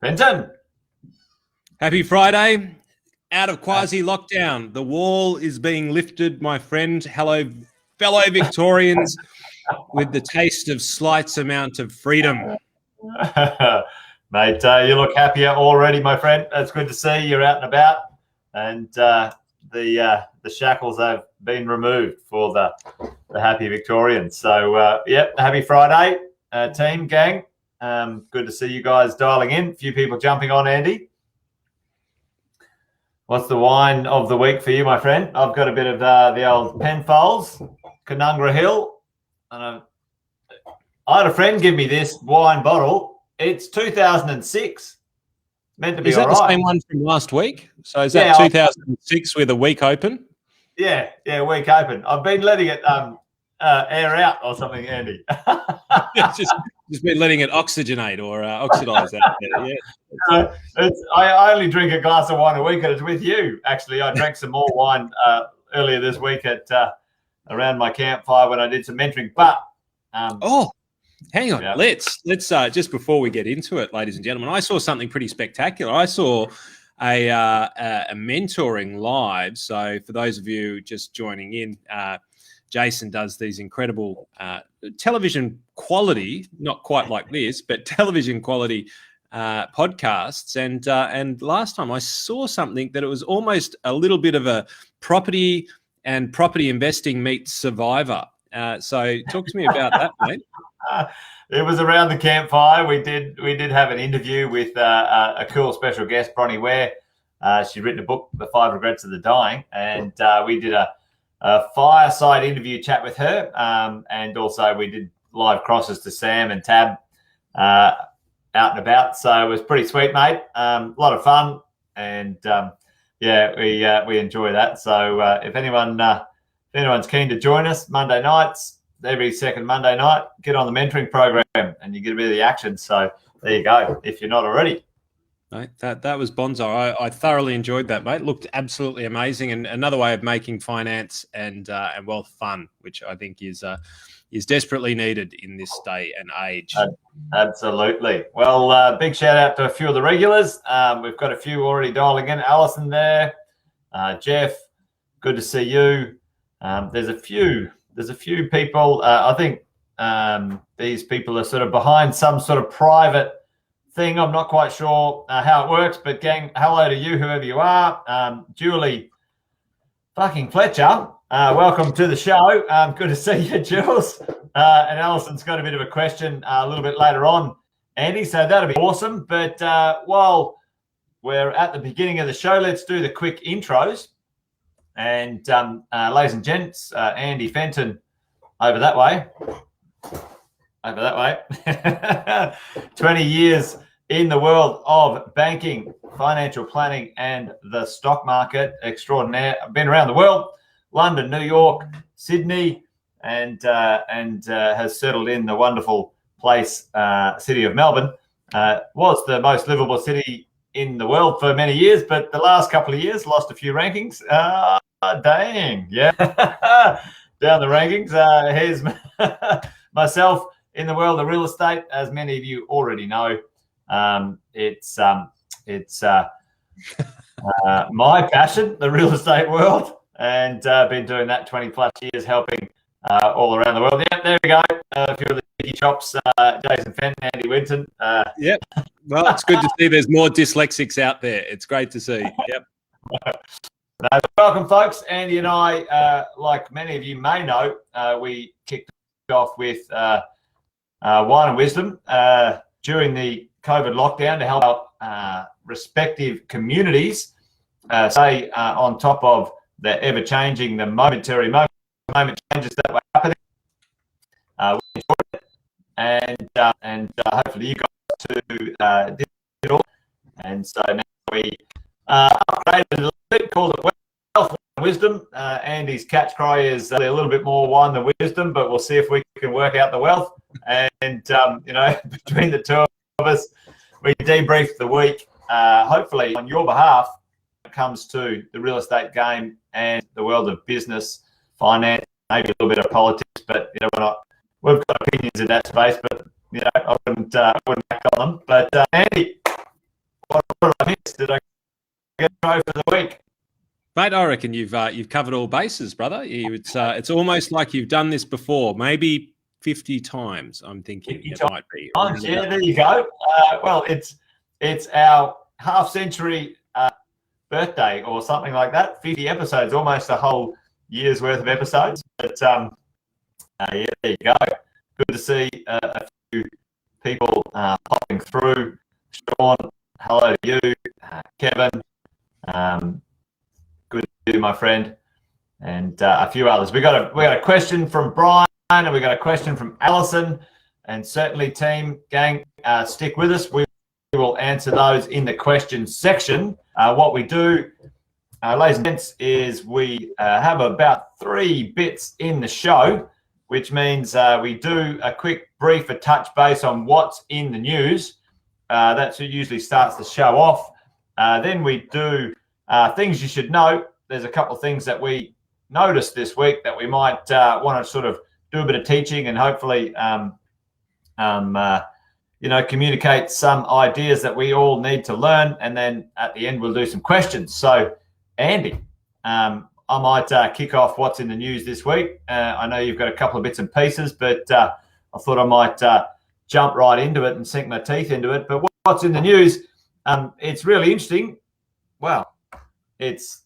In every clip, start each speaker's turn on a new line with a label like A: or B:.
A: Benton.
B: Happy Friday. Out of quasi-lockdown. The wall is being lifted, my friend. Hello, fellow Victorians, with the taste of slight amount of freedom.
A: Mate, you look happier already, my friend. It's good to see you're out and about. And the shackles have been removed for the happy Victorians. So, happy Friday, team, gang. Good to see you guys dialing in. A few people jumping on, Andy. What's the wine of the week for you, my friend? I've got a bit of the old Penfolds, Canungra Hill. And I had a friend give me this wine bottle. It's 2006. Meant to be all right.
B: Is that the same one from last week? So is that 2006 with a week open?
A: Yeah, week open. I've been letting it air out or something, Andy.
B: just been letting it oxygenate or oxidize out there. Yeah.
A: I only drink a glass of wine a week, and it's with you. Actually, I drank some more wine earlier this week at around my campfire when I did some mentoring. But
B: hang on, yeah. Let's just before we get into it, ladies and gentlemen, I saw something pretty spectacular. I saw a mentoring live. So for those of you just joining in, Jason does these incredible television quality, not quite like this, but television quality podcasts. And last time I saw something that it was almost a little bit of a property investing meets Survivor. So talk to me about that, mate.
A: It was around the campfire. We did have an interview with a cool special guest, Bronnie Ware. She'd written a book, The 5 Regrets of the Dying, and we did a fireside interview chat with her, and also we did live crosses to Sam and Tab out and about. So it was pretty sweet, mate. A lot of fun, and we enjoy that. So if anyone's keen to join us Monday nights, every second Monday night, get on the mentoring program and you get a bit of the action. So there you go, if you're not already.
B: Mate, that was bonzo. I thoroughly enjoyed that, mate. Looked absolutely amazing, and another way of making finance and wealth fun, which I think is desperately needed in this day and age.
A: Absolutely. Well, big shout out to a few of the regulars. We've got a few already dialing in. Alison there, Jeff. Good to see you. There's a few people. I think these people are sort of behind some sort of private thing. I'm not quite sure how it works, but gang, hello to you, whoever you are. Julie fucking Fletcher, welcome to the show. Good to see you, Jules. And Alison's got a bit of a question a little bit later on, Andy, so that'll be awesome. But while we're at the beginning of the show, let's do the quick intros. And ladies and gents, Andy Fenton over that way. 20 years in the world of banking, financial planning, and the stock market extraordinaire. I've been around the world, London, New York, Sydney, and has settled in the wonderful place, city of Melbourne. Was the most livable city in the world for many years, but the last couple of years lost a few rankings. Dang, yeah. Down the rankings. Here's myself in the world of real estate. As many of you already know, it's my passion, the real estate world, and been doing that 20 plus years, helping all around the world. Yeah, there we go. A few of the sticky chops, Jason Fenton, Andy Winton.
B: Yep. Well, it's good to see there's more dyslexics out there. It's great to see. Yep.
A: Welcome, folks. Andy and I, like many of you may know, we kicked off with Wine and Wisdom during the COVID lockdown to help our respective communities stay on top of the ever-changing, the moment changes that were happening. We enjoyed it, and hopefully you guys too did it all. And so now we upgraded a little bit, called it Wealth and Wisdom. Andy's catch cry is a little bit more wine than wisdom, but we'll see if we can work out the wealth. And between the two of us, we debrief the week, hopefully on your behalf, when it comes to the real estate game and the world of business, finance, maybe a little bit of politics, but we've got opinions in that space, but I wouldn't act on them. But Andy, what did I miss? Did I get a trophy for the week?
B: Mate, I reckon you've covered all bases, brother. It's almost like you've done this before, maybe 50 times. I'm thinking
A: 50
B: it
A: times.
B: might be.
A: Yeah, there you go. Well, it's our half-century birthday or something like that. 50 episodes, almost a whole year's worth of episodes. But yeah, there you go. Good to see a few people popping through. Sean, hello to you. Kevin, good to you, my friend, and a few others. We got a question from Brian, and we got a question from Alison, and certainly, team, gang, stick with us. We will answer those in the questions section. What we do, ladies and gents, is we have about 3 bits in the show, which means we do a quick brief, a touch base on what's in the news. That's who usually starts the show off. Then we do things you should know. There's a couple of things that we noticed this week that we might want to sort of do a bit of teaching and hopefully communicate some ideas that we all need to learn. And then at the end, we'll do some questions. So, Andy, I might kick off what's in the news this week. I know you've got a couple of bits and pieces, but I thought I might jump right into it and sink my teeth into it. But what's in the news? It's really interesting. Well, it's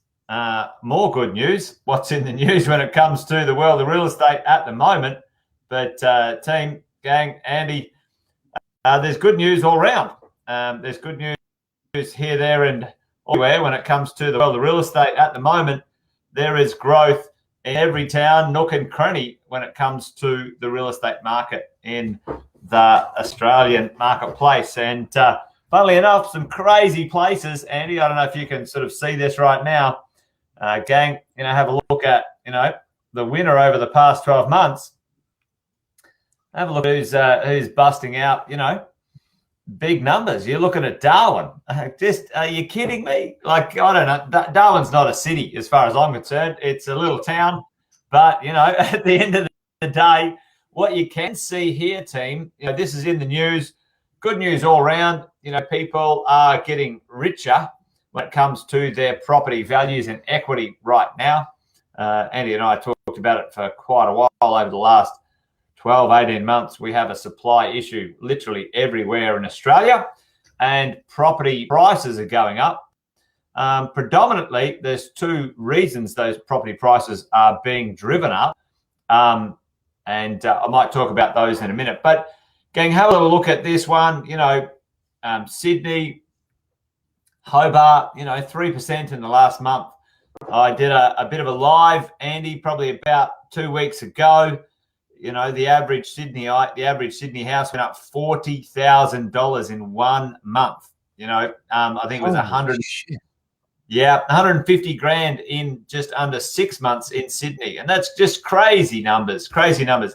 A: more good news. What's in the news when it comes to the world of real estate at the moment? But team, gang, Andy, there's good news all around. There's good news here, there, and everywhere when it comes to the world of real estate at the moment. There is growth in every town, nook and cranny when it comes to the real estate market in the Australian marketplace. And funnily enough, some crazy places, Andy. I don't know if you can sort of see this right now. Gang, have a look at, the winner over the past 12 months. Have a look at who's busting out, big numbers. You're looking at Darwin. Are you kidding me? Like, I don't know. Darwin's not a city as far as I'm concerned. It's a little town. But, at the end of the day, what you can see here, team, this is in the news. Good news all around. People are getting richer when it comes to their property values and equity right now. Andy and I talked about it for quite a while over the last 12, 18 months. We have a supply issue literally everywhere in Australia, and property prices are going up. Predominantly, there's 2 reasons those property prices are being driven up. And I might talk about those in a minute. But, gang, have a little look at this one. Sydney, Hobart, 3% in the last month. I did a bit of a live, Andy, probably about 2 weeks ago. The average Sydney house went up $40,000 in 1 month. I think it was 100. Yeah, 150 grand in just under 6 months in Sydney, and that's just crazy numbers.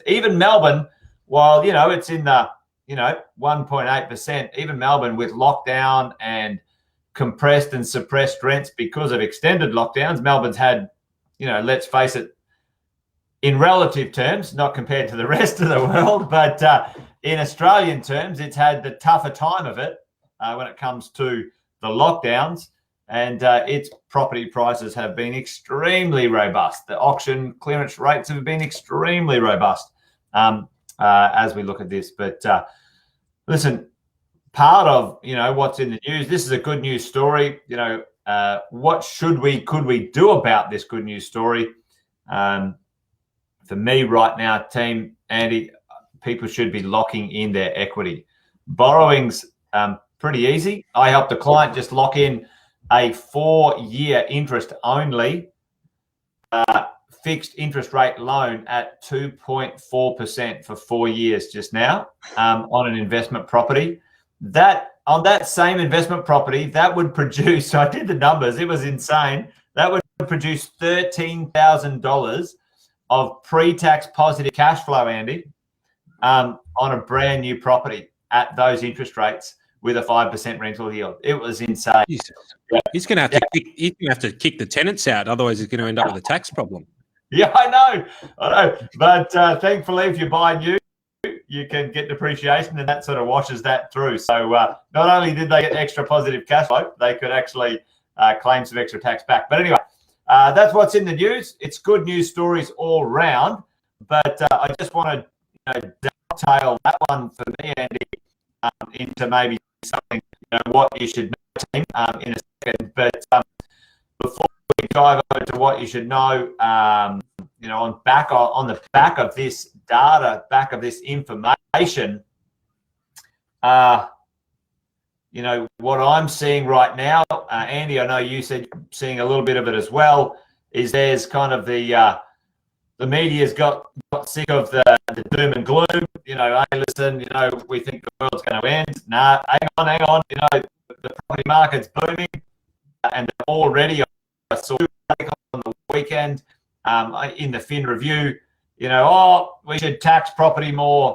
A: Even Melbourne, while it's in the 1.8%, even Melbourne with lockdown and compressed and suppressed rents because of extended lockdowns, Melbourne's had, let's face it, in relative terms, not compared to the rest of the world, but in Australian terms, it's had the tougher time of it when it comes to the lockdowns, and its property prices have been extremely robust. The auction clearance rates have been extremely robust as we look at this. But listen, part of what's in the news, this is a good news story. What could we do about this good news story? For me right now, team, Andy, people should be locking in their equity. Borrowing's pretty easy. I helped a client just lock in a 4-year interest only fixed interest rate loan at 2.4% for 4 years just now on an investment property. On that same investment property, that would produce, I did the numbers, it was insane. That would produce $13,000 of pre-tax positive cash flow, Andy, on a brand new property at those interest rates with a 5% rental yield. It was insane.
B: He's going to have to kick the tenants out, otherwise he's going to end up with a tax problem.
A: Yeah, I know. But thankfully, if you buy new, you can get depreciation, and that sort of washes that through. So not only did they get extra positive cash flow, they could actually claim some extra tax back. But anyway, that's what's in the news. It's good news stories all round. But I just want to dovetail that one for me, Andy, into maybe something, what you should know, team, in a second. But before we dive over to what you should know, on the back of this data, back of this information, what I'm seeing right now, Andy, I know you said seeing a little bit of it as well, is there's kind of the media's got sick of the doom and gloom. Hey, listen, we think the world's going to end. Nah, hang on. The property market's booming, and already I saw on the weekend in the Fin Review, we should tax property more.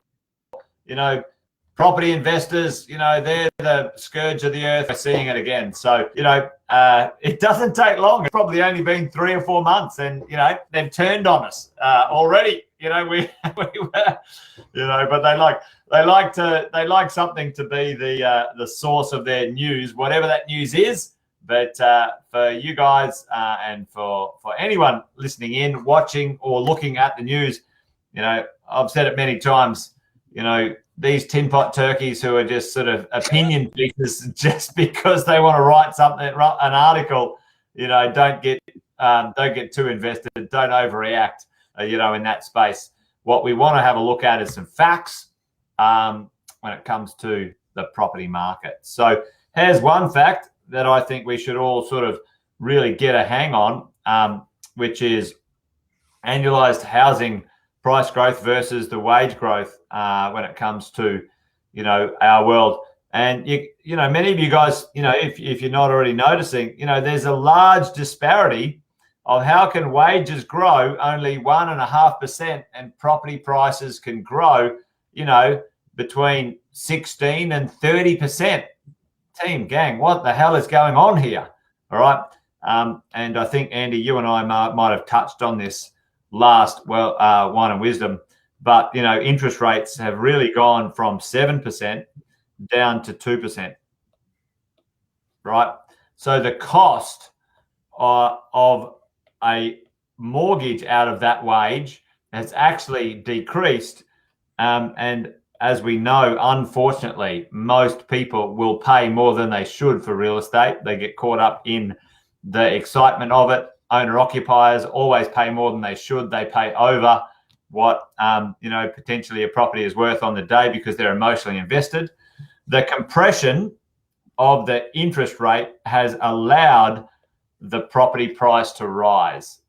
A: Property investors, they're the scourge of the earth. We're seeing it again. So, it doesn't take long. It's probably only been 3 or 4 months, and they've turned on us already. We were, but they like something to be the source of their news, whatever that news is. But for you guys and for anyone listening in, watching, or looking at the news, I've said it many times. These tin pot turkeys who are just sort of opinion pieces just because they want to write something, an article, don't get too invested, don't overreact, in that space. What we want to have a look at is some facts when it comes to the property market. So here's one fact that I think we should all sort of really get a hang on, which is annualized housing price growth versus the wage growth when it comes to, our world. And, many of you guys, if you're not already noticing, there's a large disparity of how can wages grow only 1.5% and property prices can grow, between 16 and 30%. Team, gang, what the hell is going on here? All right. And I think, Andy, you and I might have touched on this last Wine and Wisdom, but interest rates have really gone from 7% down to 2%, right? So the cost of a mortgage out of that wage has actually decreased, and as we know, unfortunately, most people will pay more than they should for real estate. They get caught up in the excitement of it. Owner-occupiers always pay more than they should. They pay over what, potentially a property is worth on the day because they're emotionally invested. The compression of the interest rate has allowed the property price to rise.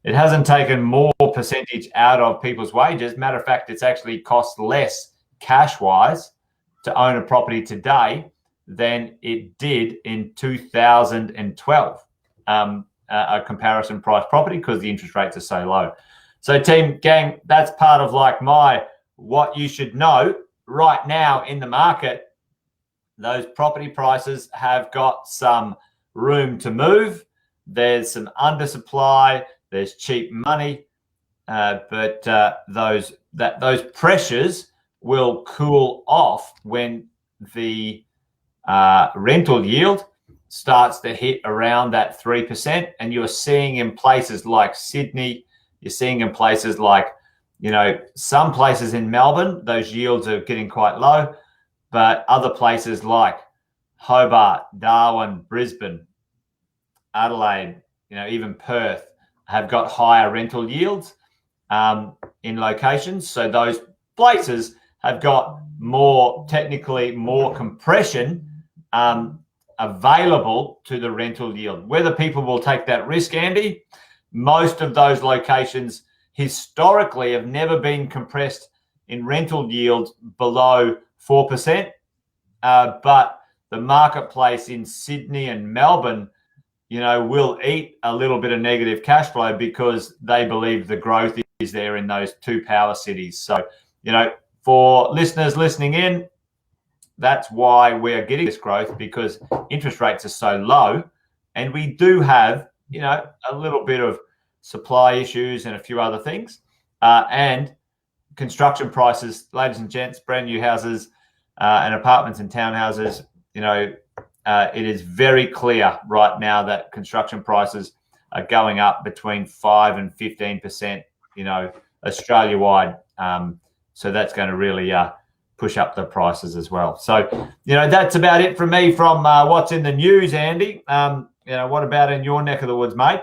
A: It hasn't taken more percentage out of people's wages. Matter of fact, it's actually cost less cash-wise to own a property today than it did in 2012, a comparison price property, because the interest rates are so low. So team, gang, that's part of my what you should know right now in the market. Those property prices have got some room to move. There's some undersupply. There's cheap money, but those pressures will cool off when the rental yield starts to hit around that 3%, and you're seeing in places like Sydney, you're seeing in places like, some places in Melbourne, those yields are getting quite low, but other places like Hobart, Darwin, Brisbane, Adelaide, even Perth have got higher rental yields in locations. So those places have got technically more compression available to the rental yield. Whether people will take that risk, Andy, most of those locations historically have never been compressed in rental yields below 4%. But the marketplace in Sydney and Melbourne, will eat a little bit of negative cash flow because they believe the growth is there in those two power cities. So, for listeners listening in, that's why we're getting this growth, because interest rates are so low, and we do have, a little bit of supply issues and a few other things. And construction prices, ladies and gents, brand new houses and apartments and townhouses, it is very clear right now that construction prices are going up between 5 and 15%, Australia-wide. So that's going to really push up the prices as well. So, that's about it from me from what's in the news, Andy. What about in your neck of the woods, mate?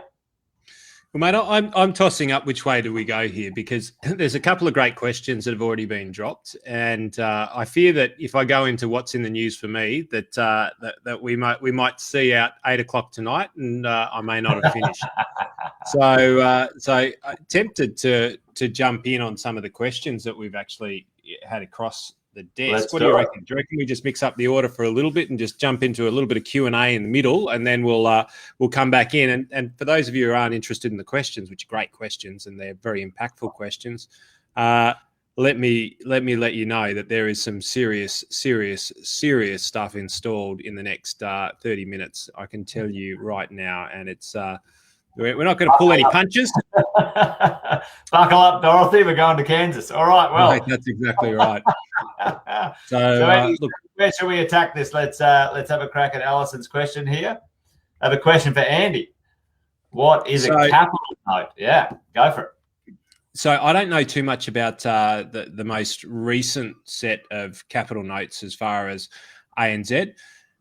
B: Well, mate, I'm tossing up which way do we go here, because there's a couple of great questions that have already been dropped, and I fear that if I go into what's in the news for me, that we might see out 8 o'clock tonight, and I may not have finished. So I'm tempted to jump in on some of the questions that we've actually had across the desk. What do you reckon? Do you reckon we just mix up the order for a little bit and just jump into a little bit of Q&A in the middle, and then we'll come back in? And for those of you who aren't interested in the questions, which are great questions and they're very impactful questions, let me let you know that there is some serious stuff installed in the next 30 minutes. I can tell you right now, and it's we're not going to pull any punches.
A: Buckle up, Dorothy. We're going to Kansas. All right. Well,
B: right, that's exactly right. So
A: Andy, look, where should we attack this? Let's have a crack at Alison's question here. I have a question for Andy. What is a capital note? Yeah, go for it.
B: So I don't know too much about the most recent set of capital notes as far as ANZ.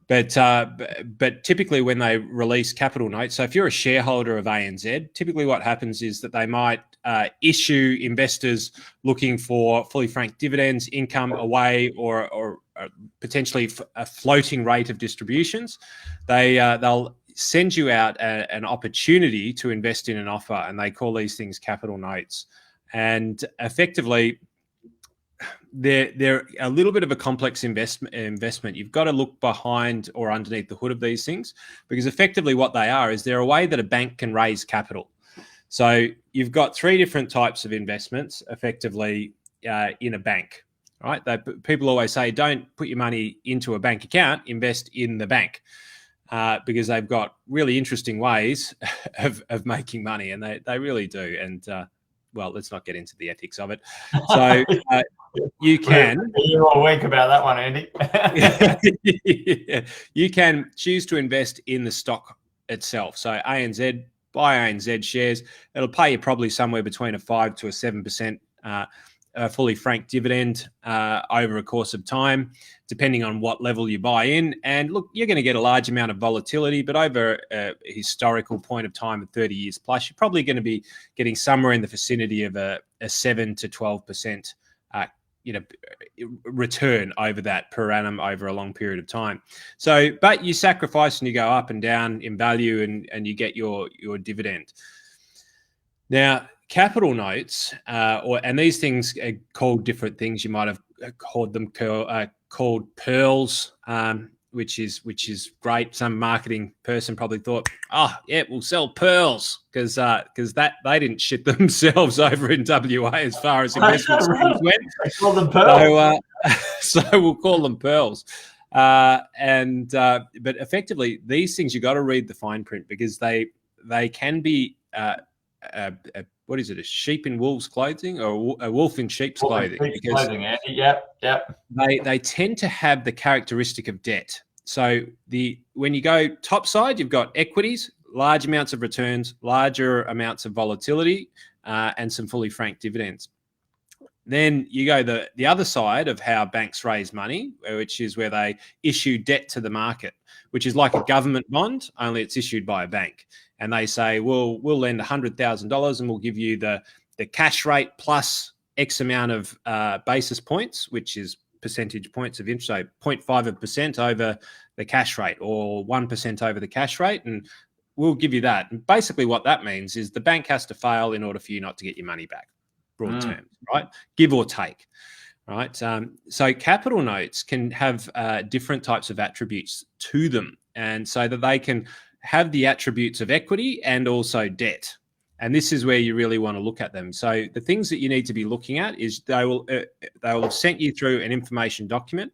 B: But typically when they release capital notes, so if you're a shareholder of ANZ, typically what happens is that they might issue investors looking for fully franked dividends, income away, or potentially a floating rate of distributions. They'll send you out an opportunity to invest in an offer, and they call these things capital notes. And effectively, they're a little bit of a complex investment. You've got to look behind or underneath the hood of these things, because effectively what they are is they're a way that a bank can raise capital. So you've got 3 different types of investments effectively in a bank, right? People always say, don't put your money into a bank account, invest in the bank, because they've got really interesting ways of making money, and they really do. And well, let's not get into the ethics of it. So you can.
A: You're all weak about that one, Andy.
B: You can choose to invest in the stock itself. So ANZ, buy ANZ shares. It'll pay you probably somewhere between a 5 to a 7% fully franked dividend over a course of time, depending on what level you buy in. And look, you're going to get a large amount of volatility, but over a historical point of time of 30 years plus, you're probably going to be getting somewhere in the vicinity of a 7 to 12% return over that per annum over a long period of time. So, but you sacrifice and you go up and down in value, and you get your dividend. Now, capital notes, and these things are called different things. You might have called them called pearls, which is great. Some marketing person probably thought, oh yeah, we'll sell pearls because that they didn't shit themselves over in WA as far as investment schemes went.
A: Call them pearls.
B: So we'll call them pearls. But effectively, these things you got to read the fine print, because they can be what is it? A sheep in wolf's clothing, or a wolf in sheep's clothing?
A: Clothing, Andy. Yep.
B: They tend to have the characteristic of debt. So when you go top side, you've got equities, large amounts of returns, larger amounts of volatility, and some fully franked dividends. Then you go the other side of how banks raise money, which is where they issue debt to the market, which is like a government bond, only it's issued by a bank. And they say, well, we'll lend $100,000 and we'll give you the cash rate plus X amount of basis points, which is percentage points of interest, so 0.5% over the cash rate or 1% over the cash rate, and we'll give you that. And basically what that means is the bank has to fail in order for you not to get your money back, broad terms, right? Give or take, right? So capital notes can have different types of attributes to them, and so that they can have the attributes of equity and also debt. And this is where you really want to look at them. So the things that you need to be looking at is they will have sent you through an information document,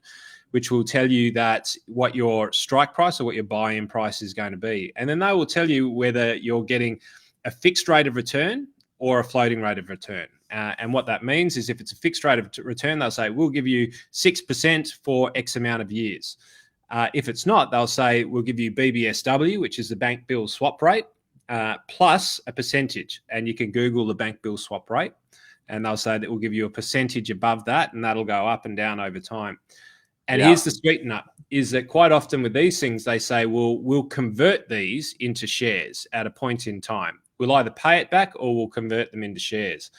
B: which will tell you that what your strike price or what your buy-in price is going to be. And then they will tell you whether you're getting a fixed rate of return or a floating rate of return. And what that means is if it's a fixed rate of return, they'll say, we'll give you 6% for X amount of years. If it's not, they'll say, we'll give you BBSW, which is the bank bill swap rate, plus a percentage. And you can Google the bank bill swap rate, and they'll say that we'll give you a percentage above that, and that'll go up and down over time. And here's the sweetener, is that quite often with these things, they say, well, we'll convert these into shares at a point in time. We'll either pay it back or we'll convert them into shares.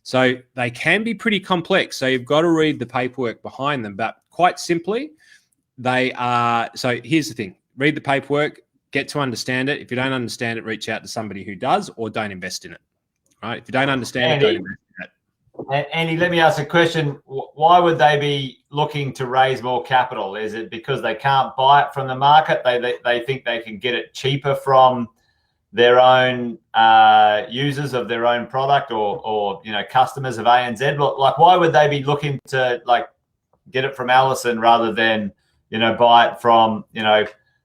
B: So they can be pretty complex. So you've got to read the paperwork behind them. But quite simply, they are. So here's the thing. Read the paperwork, get to understand it. If you don't understand it, reach out to somebody who does, or don't invest in it. Right? If you don't understand it, don't invest in it.
A: Andy, let me ask a question. Why would they be looking to raise more capital? Is it because they can't buy it from the market? They think they can get it cheaper from their own users of their own product, or customers of ANZ? Like, why would they be looking to get it from Allison rather than buy it from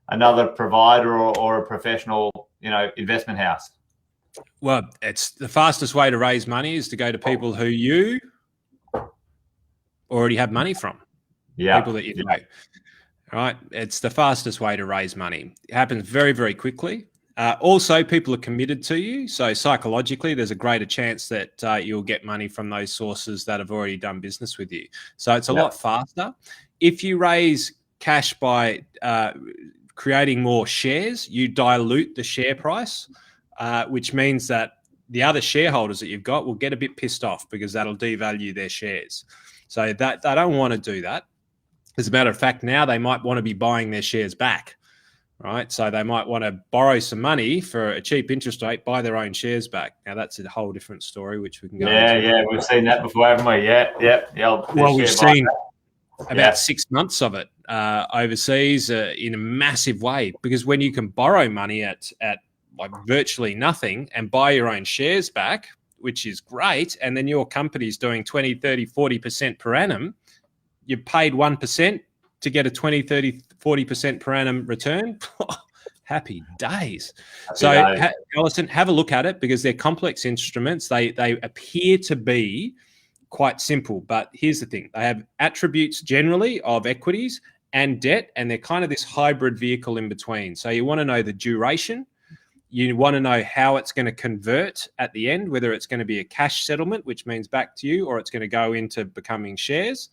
A: another provider or a professional investment house?
B: Well, it's the fastest way to raise money is to go to people who you already have money from. Yeah, people that you know. All right, it's the fastest way to raise money. It happens very, very quickly. Also, people are committed to you. So psychologically, there's a greater chance that you'll get money from those sources that have already done business with you. So it's a lot faster. If you raise cash by creating more shares, you dilute the share price, which means that the other shareholders that you've got will get a bit pissed off because that'll devalue their shares. So that they don't want to do that. As a matter of fact, now they might want to be buying their shares back. Right, so they might want to borrow some money for a cheap interest rate, buy their own shares back. Now that's a whole different story, which we can go into.
A: Yeah, we've seen that before, haven't we? Yeah.
B: Well, we've seen about 6 months of it overseas in a massive way, because when you can borrow money at like virtually nothing and buy your own shares back, which is great, and then your company's doing 20, 30, 40% per annum, you paid 1% to get a 20, 30, 40% per annum return. Happy days. Allison, have a look at it, because they're complex instruments. They appear to be quite simple, but here's the thing. They have attributes generally of equities and debt, and they're kind of this hybrid vehicle in between. So you want to know the duration. You want to know how it's going to convert at the end, whether it's going to be a cash settlement, which means back to you, or it's going to go into becoming shares.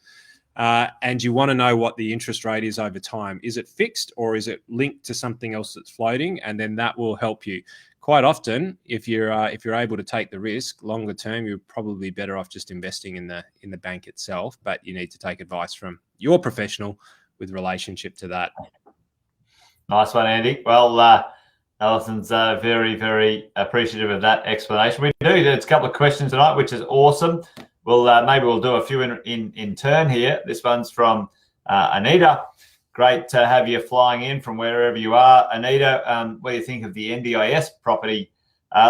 B: And you want to know what the interest rate is over time. Is it fixed, or is it linked to something else that's floating? And then that will help you. Quite often, if you're able to take the risk longer term, you're probably better off just investing in the bank itself. But you need to take advice from your professional with relationship to that.
A: Nice one, Andy. Well, Allison's very, very appreciative of that explanation. We do. There's a couple of questions tonight, which is awesome. Maybe we'll do a few in turn here. This one's from Anita. Great to have you flying in from wherever you are, Anita. What do you think of the NDIS property?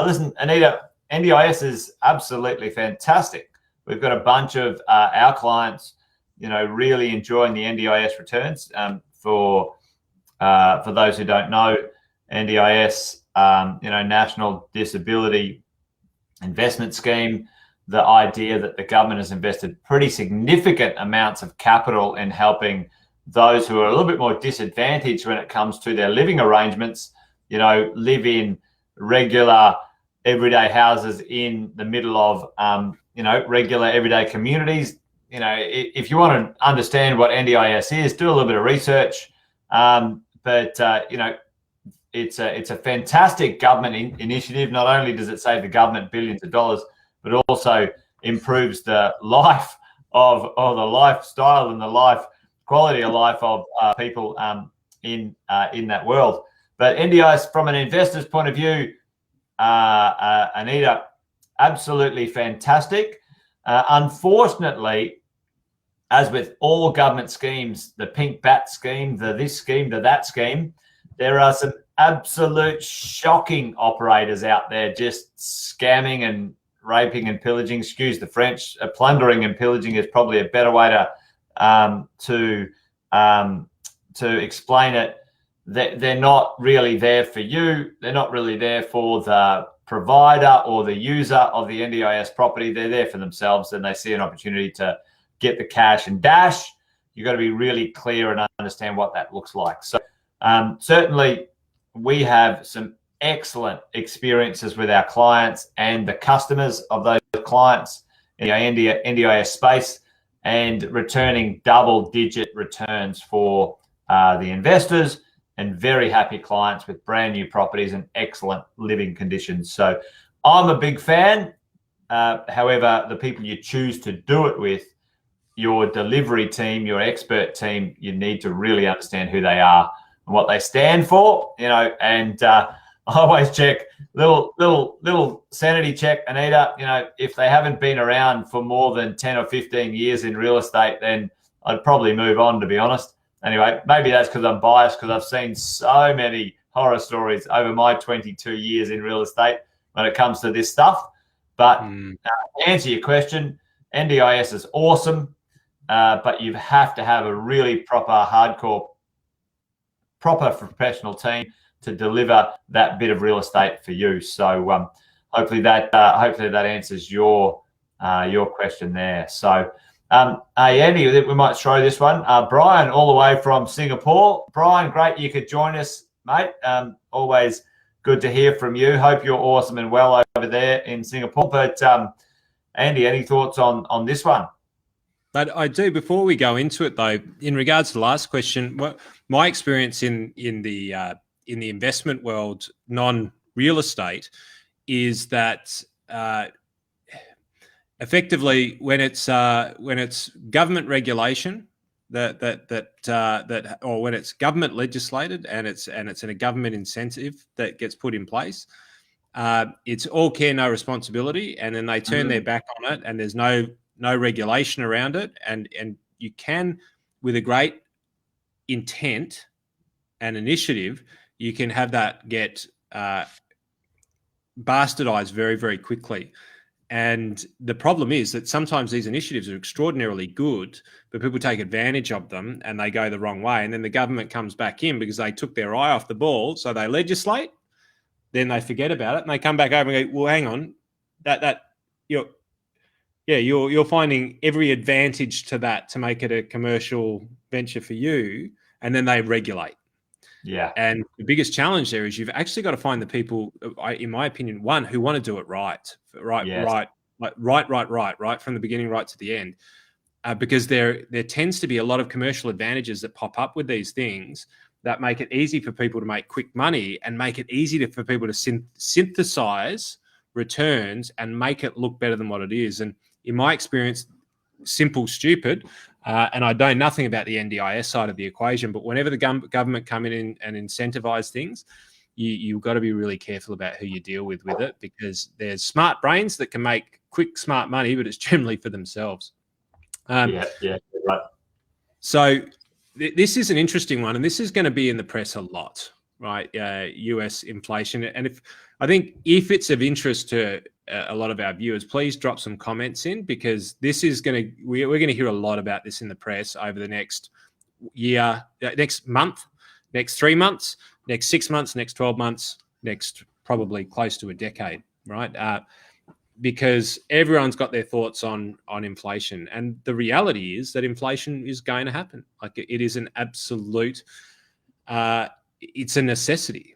A: Listen, Anita, NDIS is absolutely fantastic. We've got a bunch of our clients, really enjoying the NDIS returns. For those who don't know, NDIS, National Disability Investment Scheme. The idea that the government has invested pretty significant amounts of capital in helping those who are a little bit more disadvantaged when it comes to their living arrangements, live in regular everyday houses in the middle of, regular everyday communities. If you want to understand what NDIS is, do a little bit of research. It's a fantastic government initiative. Not only does it save the government billions of dollars, but also improves the life of, or the lifestyle and the life quality of life of people in that world. But NDIS, from an investor's point of view, Anita, absolutely fantastic. Unfortunately, as with all government schemes, the pink bat scheme, the this scheme, the that scheme, there are some absolute shocking operators out there just scamming and raping and pillaging. Excuse the French. Plundering and pillaging is probably a better way to explain it. They're not really there for you. They're not really there for the provider or the user of the NDIS property. They're there for themselves, and they see an opportunity to get the cash and dash. You've got to be really clear and understand what that looks like. So certainly we have some excellent experiences with our clients and the customers of those clients in the NDIS space, and returning double-digit returns for the investors, and very happy clients with brand new properties and excellent living conditions. So I'm a big fan. However, the people you choose to do it with, your delivery team, your expert team, you need to really understand who they are and what they stand for, and I always check, little sanity check, Anita, if they haven't been around for more than 10 or 15 years in real estate, then I'd probably move on, to be honest. Anyway, maybe that's because I'm biased, because I've seen so many horror stories over my 22 years in real estate when it comes to this stuff. But to answer your question, NDIS is awesome, but you have to have a really proper professional team to deliver that bit of real estate for you. So hopefully that answers your question there. So Andy, we might throw this one. Brian, all the way from Singapore. Brian, great you could join us, mate. Always good to hear from you. Hope you're awesome and well over there in Singapore. But Andy, any thoughts on this one?
B: But I do, before we go into it though, in regards to the last question, my experience in the investment world, non-real estate, is that effectively when it's government regulation or when it's government legislated and it's in a government incentive that gets put in place, it's all care, no responsibility, and then they turn their back on it, and there's no regulation around it, and you can, with a great intent and initiative, you can have that get bastardized very, very quickly. And the problem is that sometimes these initiatives are extraordinarily good, but people take advantage of them and they go the wrong way. And then the government comes back in because they took their eye off the ball. So they legislate, then they forget about it, and they come back over and go, well, hang on, you're finding every advantage to that to make it a commercial venture for you, and then they regulate.
A: Yeah.
B: And the biggest challenge there is you've actually got to find the people, in my opinion, one, who want to do it right from the beginning right to the end, because there tends to be a lot of commercial advantages that pop up with these things that make it easy for people to make quick money and make it easy for people to synthesize returns and make it look better than what it is. And in my experience, simple, stupid, and I know nothing about the NDIS side of the equation, but whenever the government come in and incentivize things, you've got to be really careful about who you deal with it, because there's smart brains that can make quick, smart money, but it's generally for themselves.
A: Right.
B: So this is an interesting one, and this is going to be in the press a lot, right? US inflation. And I think if it's of interest to a lot of our viewers, please drop some comments in, because this is we're going to hear a lot about this in the press over the next year, next month, next 3 months, next 6 months, next 12 months, next probably close to a decade, right? Because everyone's got their thoughts on inflation. And the reality is that inflation is going to happen. Like, it is an absolute, it's a necessity.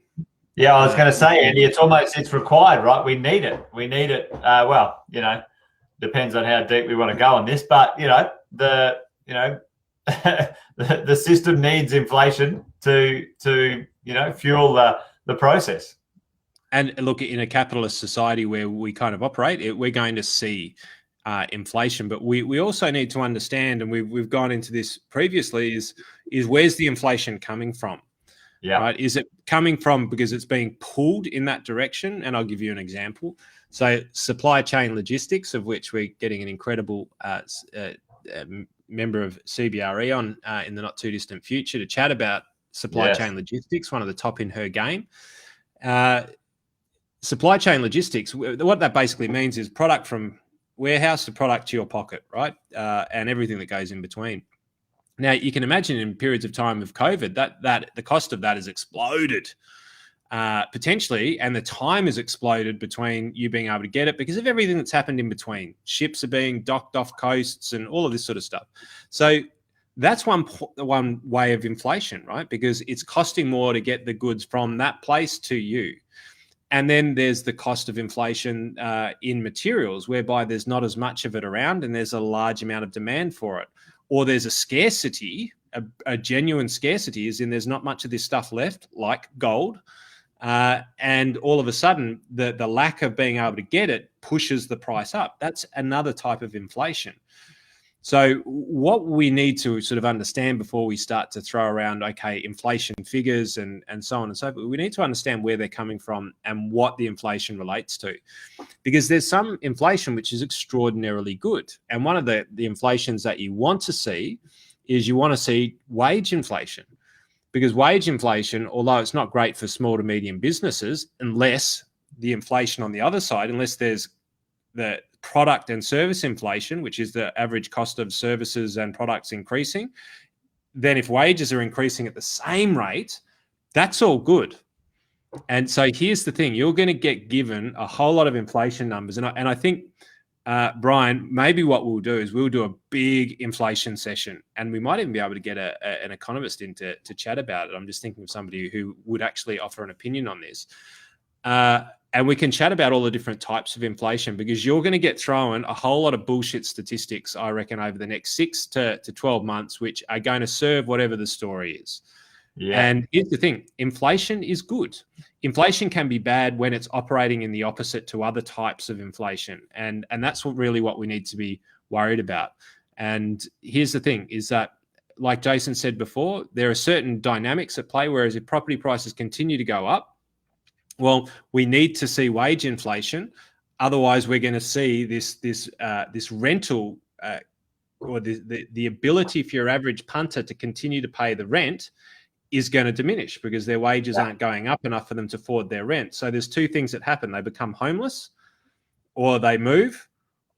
A: Yeah, I was going to say, Andy, it's required, right? We need it. Well, depends on how deep we want to go on this, but the system needs inflation to fuel the process.
B: And look, in a capitalist society where we kind of operate, we're going to see inflation, but we also need to understand, and we've gone into this previously, is where's the inflation coming from?
A: Yeah.
B: Right. Is it coming from because it's being pulled in that direction? And I'll give you an example. So supply chain logistics, of which we're getting an incredible member of CBRE on in the not too distant future to chat about supply chain logistics, one of the top in her game. Supply chain logistics, what that basically means is product from warehouse to product to your pocket, right? And everything that goes in between. Now, you can imagine in periods of time of COVID that the cost of that has exploded. potentially, and the time has exploded between you being able to get it because of everything that's happened in between. Ships are being docked off coasts and all of this sort of stuff. So that's one way of inflation, right? Because it's costing more to get the goods from that place to you. And then there's the cost of inflation in materials, whereby there's not as much of it around and there's a large amount of demand for it. Or there's a scarcity, a genuine scarcity, as in there's not much of this stuff left, like gold. And all of a sudden, the lack of being able to get it pushes the price up. That's another type of inflation. So what we need to sort of understand before we start to throw around, okay, inflation figures and so on and so forth, we need to understand where they're coming from and what the inflation relates to. Because there's some inflation which is extraordinarily good. And one of the inflations that you want to see is you want to see wage inflation. Because wage inflation, although it's not great for small to medium businesses, unless the inflation on the other side, unless there's the product and service inflation, which is the average cost of services and products increasing, then if wages are increasing at the same rate, that's all good. And so here's the thing, you're going to get given a whole lot of inflation numbers. And I think, Brian, maybe what we'll do is we'll do a big inflation session, and we might even be able to get an economist in to chat about it. I'm just thinking of somebody who would actually offer an opinion on this. And we can chat about all the different types of inflation, because you're going to get thrown a whole lot of bullshit statistics, I reckon, over the next 6 to 12 months, which are going to serve whatever the story is. Yeah. And here's the thing, inflation is good. Inflation can be bad when it's operating in the opposite to other types of inflation. And that's really what we need to be worried about. And here's the thing, is that, like Jason said before, there are certain dynamics at play, whereas if property prices continue to go up, well, we need to see wage inflation. Otherwise, we're going to see this rental or the ability for your average punter to continue to pay the rent is going to diminish, because their wages aren't going up enough for them to afford their rent. So there's two things that happen. They become homeless, or they move,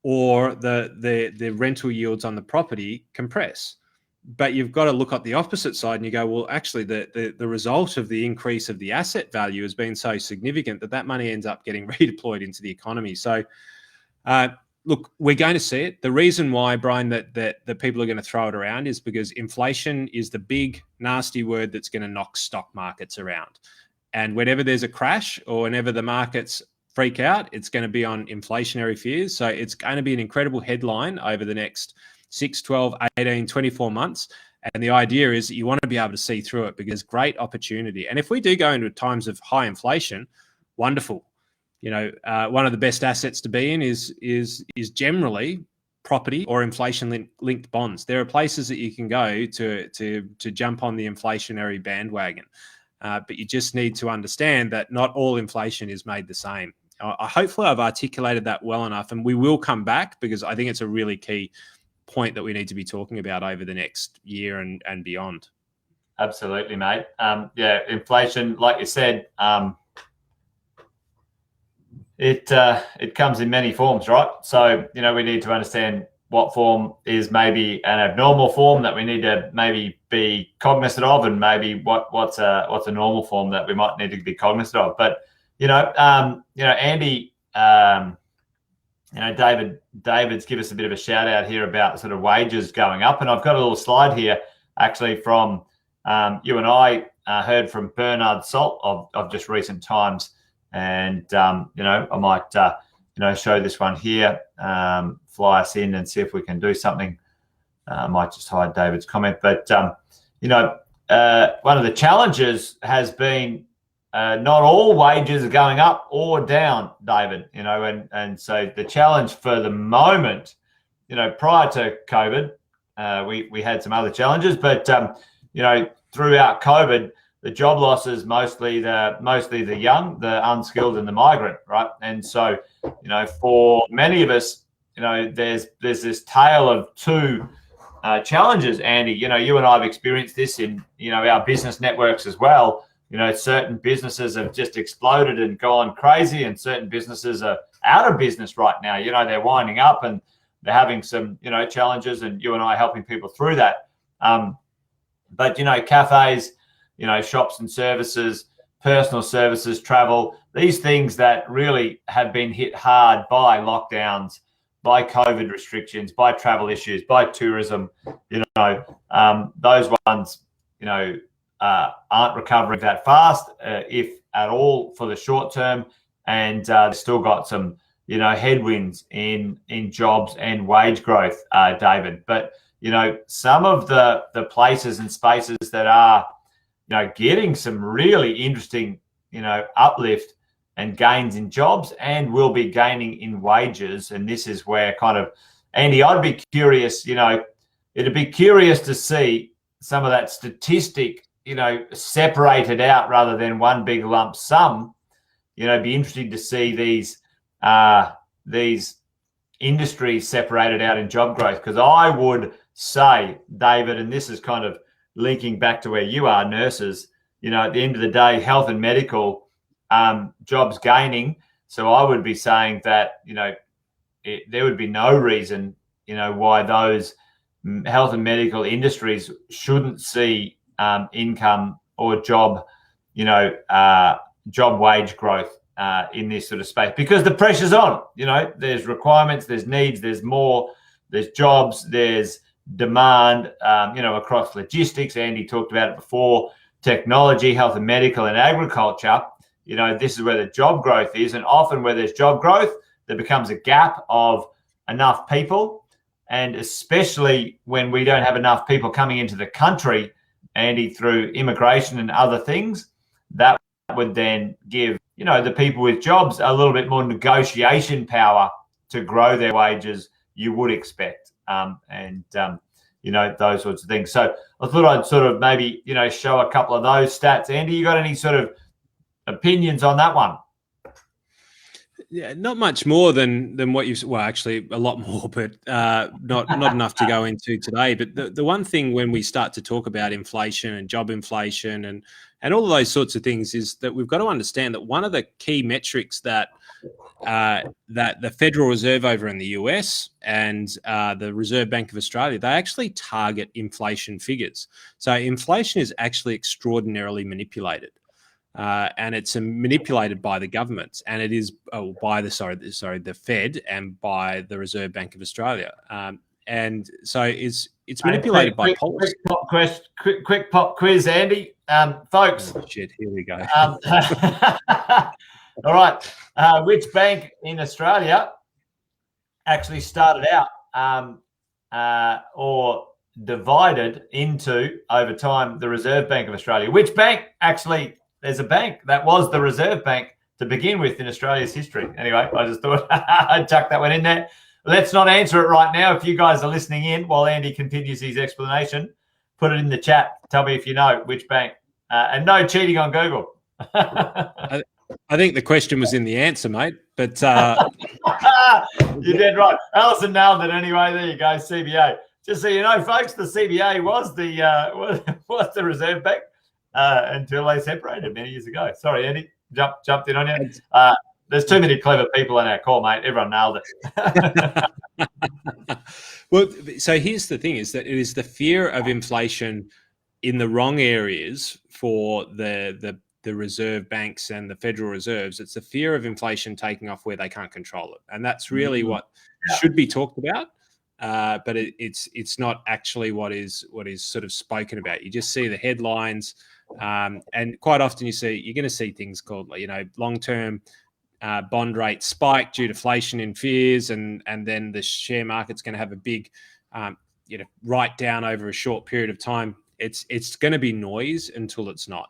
B: or the rental yields on the property compress. But you've got to look at the opposite side and you go, well, actually, the result of the increase of the asset value has been so significant that money ends up getting redeployed into the economy. So, look, we're going to see it. The reason why, Brian, that people are going to throw it around is because inflation is the big, nasty word that's going to knock stock markets around. And whenever there's a crash or whenever the markets freak out, it's going to be on inflationary fears. So it's going to be an incredible headline over the next 6, 12, 18, 24 months. And the idea is that you want to be able to see through it, because great opportunity. And if we do go into times of high inflation, wonderful. You know, one of the best assets to be in is generally property or inflation-linked bonds. There are places that you can go to jump on the inflationary bandwagon. But you just need to understand that not all inflation is made the same. Hopefully I've articulated that well enough, and we will come back, because I think it's a really key point that we need to be talking about over the next year and beyond.
A: Absolutely, mate. Yeah, inflation, like you said, it comes in many forms, right? So, you know, we need to understand what form is maybe an abnormal form that we need to maybe be cognizant of, and maybe what's a normal form that we might need to be cognizant of. But Andy, David's give us a bit of a shout out here about sort of wages going up, and I've got a little slide here actually from you and I heard from Bernard Salt of just recent times, and I might show this one here, fly us in and see if we can do something. I might just hide David's comment, but one of the challenges has been not all wages are going up or down, David, and so the challenge for the moment, prior to COVID, we had some other challenges, but throughout COVID, the job losses, mostly the young, the unskilled, and the migrant, right? And so, for many of us, there's this tale of two challenges, Andy. You and I have experienced this in, our business networks as well. Certain businesses have just exploded and gone crazy, and certain businesses are out of business right now. They're winding up and they're having some, challenges, and you and I are helping people through that. But, cafes, shops and services, personal services, travel, these things that really have been hit hard by lockdowns, by COVID restrictions, by travel issues, by tourism, those ones, aren't recovering that fast, if at all, for the short term. And they've still got some, headwinds in jobs and wage growth, David. But, some of the places and spaces that are, getting some really interesting, uplift and gains in jobs and will be gaining in wages. And this is where kind of, Andy, I'd be curious, it'd be curious to see some of that statistic, separated out rather than one big lump sum. Be interesting to see these industries separated out in job growth, because I would say, David, and this is kind of linking back to where you are, nurses, at the end of the day, health and medical, jobs gaining. So I would be saying that, there would be no reason, why those health and medical industries shouldn't see income or job wage growth in this sort of space, because the pressure's on. There's requirements, there's needs, there's more, there's jobs, there's demand, across logistics. Andy talked about it before, technology, health and medical, and agriculture. This is where the job growth is. And often where there's job growth, there becomes a gap of enough people. And especially when we don't have enough people coming into the country, Andy, through immigration and other things, that would then give, the people with jobs a little bit more negotiation power to grow their wages, you would expect. Those sorts of things. So I thought I'd sort of maybe, show a couple of those stats. Andy, you got any sort of opinions on that one?
B: Yeah, not much more than what you've, well, actually a lot more, but not enough to go into today. But the one thing when we start to talk about inflation and job inflation and all of those sorts of things is that we've got to understand that one of the key metrics that the Federal Reserve over in the US and the Reserve Bank of Australia, they actually target inflation figures. So inflation is actually extraordinarily manipulated. And it's manipulated by the governments, and it is by the Fed and by the Reserve Bank of Australia, and so it's manipulated by policy.
A: Quick pop quiz, Andy. Folks.
B: Oh, shit, here we go.
A: All right. Which bank in Australia actually started out or divided into over time the Reserve Bank of Australia? Which bank actually? There's a bank that was the Reserve Bank to begin with in Australia's history. Anyway, I just thought I'd chuck that one in there. Let's not answer it right now. If you guys are listening in while Andy continues his explanation, put it in the chat. Tell me if you know which bank. And no cheating on Google.
B: I think the question was in the answer, mate. But
A: you did right. Alison nailed it anyway. There you go, CBA. Just so you know, folks, the CBA was the Reserve Bank. Until they separated many years ago. Sorry, Andy, jumped in on you. There's too many clever people on our call, mate. Everyone nailed it.
B: Well, so here's the thing: is that it is the fear of inflation in the wrong areas for the Reserve Banks and the Federal Reserves. It's the fear of inflation taking off where they can't control it, and that's really what should be talked about. But it's not actually what is sort of spoken about. You just see the headlines, and quite often you're going to see things called, long-term bond rate spike due to inflation in fears, and then the share market's going to have a big write down over a short period of time. It's going to be noise until it's not,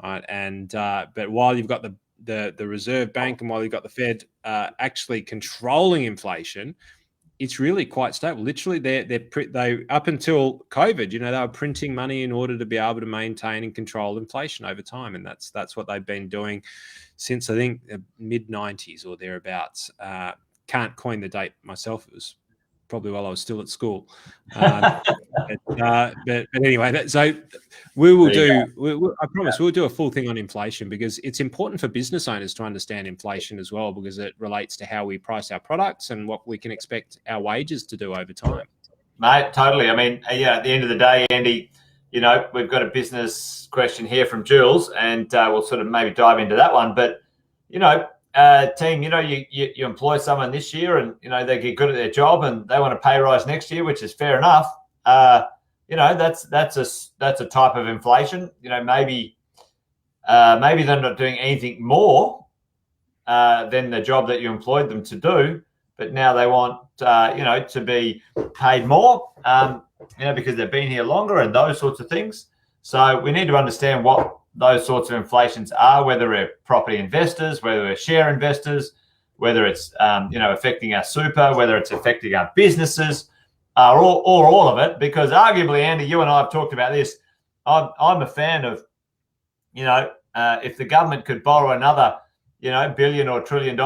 B: right? And but while you've got the Reserve Bank and while you've got the Fed actually controlling inflation, it's really quite stable. Literally, they up until COVID, they were printing money in order to be able to maintain and control inflation over time, and that's what they've been doing since I think the mid '90s or thereabouts. Can't coin the date myself. It was probably while I was still at school. But anyway, so we will do. I promise we'll do a full thing on inflation, because it's important for business owners to understand inflation as well, because it relates to how we price our products and what we can expect our wages to do over time.
A: Mate, totally. I mean, at the end of the day, Andy, we've got a business question here from Jules, and we'll sort of maybe dive into that one. But, team, you employ someone this year and, they get good at their job and they want a pay rise next year, which is fair enough. That's a type of inflation. Maybe they're not doing anything more than the job that you employed them to do, but now they want, to be paid more, because they've been here longer and those sorts of things. So we need to understand what those sorts of inflations are, whether we're property investors, whether we're share investors, whether it's, affecting our super, whether it's affecting our businesses, or all of it. Because arguably, Andy, you and I have talked about this. I'm a fan of, if the government could borrow another, billion or $1 trillion,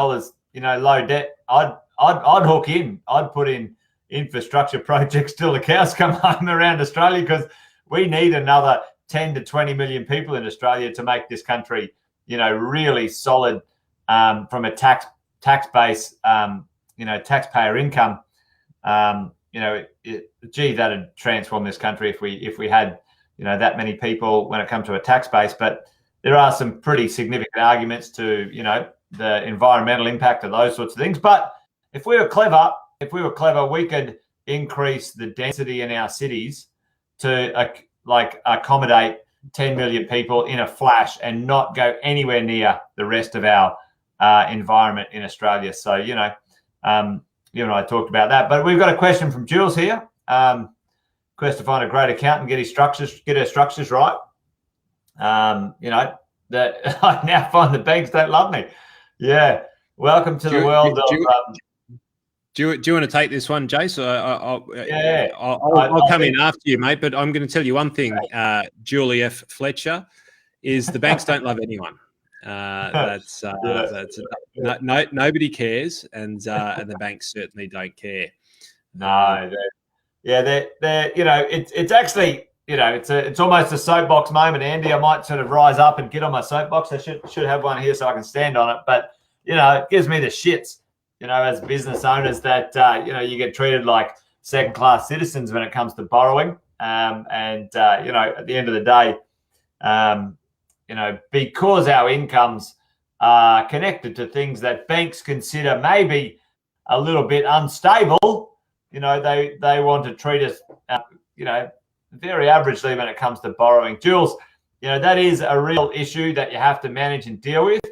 A: low debt, I'd hook in. I'd put in infrastructure projects till the cows come home around Australia, because we need another 10 to 20 million people in Australia to make this country, really solid from a tax base, taxpayer income. That'd transform this country if we had, that many people when it comes to a tax base. But there are some pretty significant arguments to, the environmental impact of those sorts of things. But if we were clever, we could increase the density in our cities to accommodate 10 million people in a flash and not go anywhere near the rest of our environment in Australia. So, you and I talked about that. But we've got a question from Jules here. Quest to find a great accountant, get her structures right. That I now find the banks don't love me. Yeah. Welcome to the world of...
B: Do you want to take this one, Jace? I'll come in after you, mate. But I'm going to tell you one thing, Julie F. Fletcher, is the banks don't love anyone. Nobody cares, and the banks certainly don't care.
A: No, they're it's actually, it's almost a soapbox moment, Andy. I might sort of rise up and get on my soapbox. I should have one here so I can stand on it. But it gives me the shits. As business owners, that you get treated like second-class citizens when it comes to borrowing, at the end of the day, because our incomes are connected to things that banks consider maybe a little bit unstable, they want to treat us, very averagely when it comes to borrowing. Jules, that is a real issue that you have to manage and deal with.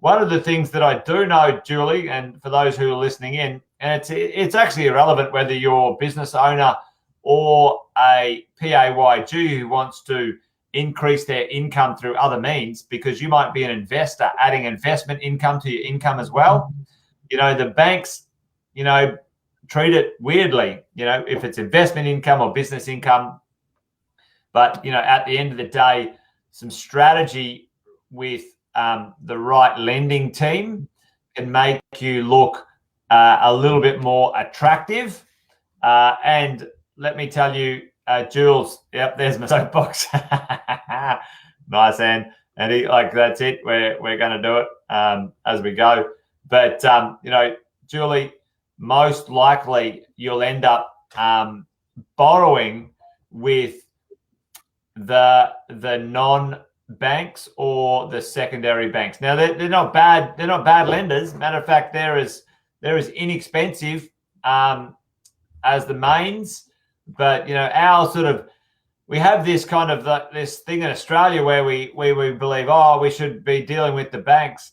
A: One of the things that I do know, Julie, and for those who are listening in, and it's actually irrelevant whether you're a business owner or a PAYG who wants to increase their income through other means, because you might be an investor adding investment income to your income as well. The banks, treat it weirdly, if it's investment income or business income. But, at the end of the day, some strategy with the right lending team can make you look a little bit more attractive. And let me tell you, Jules, yep, there's my soapbox. Nice, Andy. That's it. We're going to do it as we go. But, Julie, most likely you'll end up borrowing with the non-banks or the secondary banks. Now they're not bad. They're not bad lenders. Matter of fact, they're as inexpensive as the mains. But we have this kind of this thing in Australia where we believe, we should be dealing with the banks.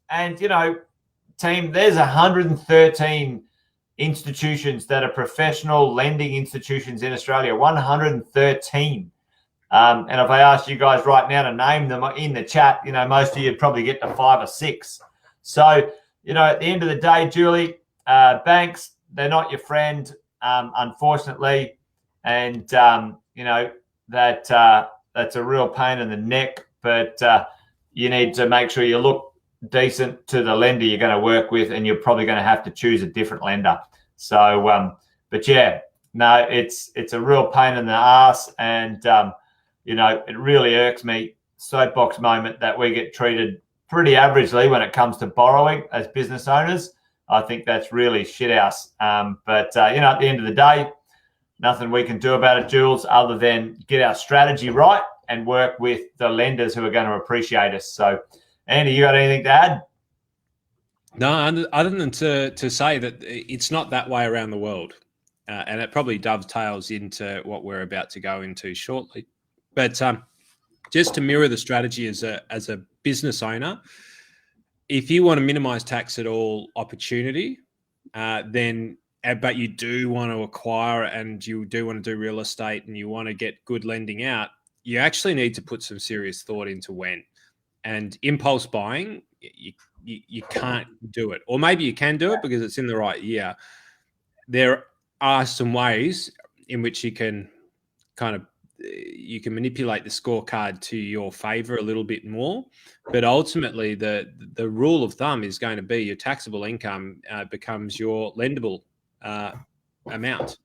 A: And team, there's 113 institutions that are professional lending institutions in Australia. 113. And if I asked you guys right now to name them in the chat, most of you'd probably get to 5 or 6. So, at the end of the day, Julie, banks, they're not your friend, unfortunately. And, that's a real pain in the neck. But you need to make sure you look decent to the lender you're going to work with, and you're probably going to have to choose a different lender. So, but yeah, no, it's a real pain in the ass. And, it really irks me, soapbox moment, that we get treated pretty averagely when it comes to borrowing as business owners. I think that's really shit house. But at the end of the day, nothing we can do about it, Jules, other than get our strategy right and work with the lenders who are going to appreciate us. So, Andy, you got anything to add?
B: No, other than to say that it's not that way around the world. And it probably dovetails into what we're about to go into shortly. But just to mirror the strategy as a business owner, if you want to minimize tax at all opportunity, but you do want to acquire and you do want to do real estate and you want to get good lending out, you actually need to put some serious thought into when. And impulse buying, you can't do it. Or maybe you can do it because it's in the right year. There are some ways in which you can manipulate the scorecard to your favor a little bit more, but ultimately the rule of thumb is going to be your taxable income becomes your lendable amount.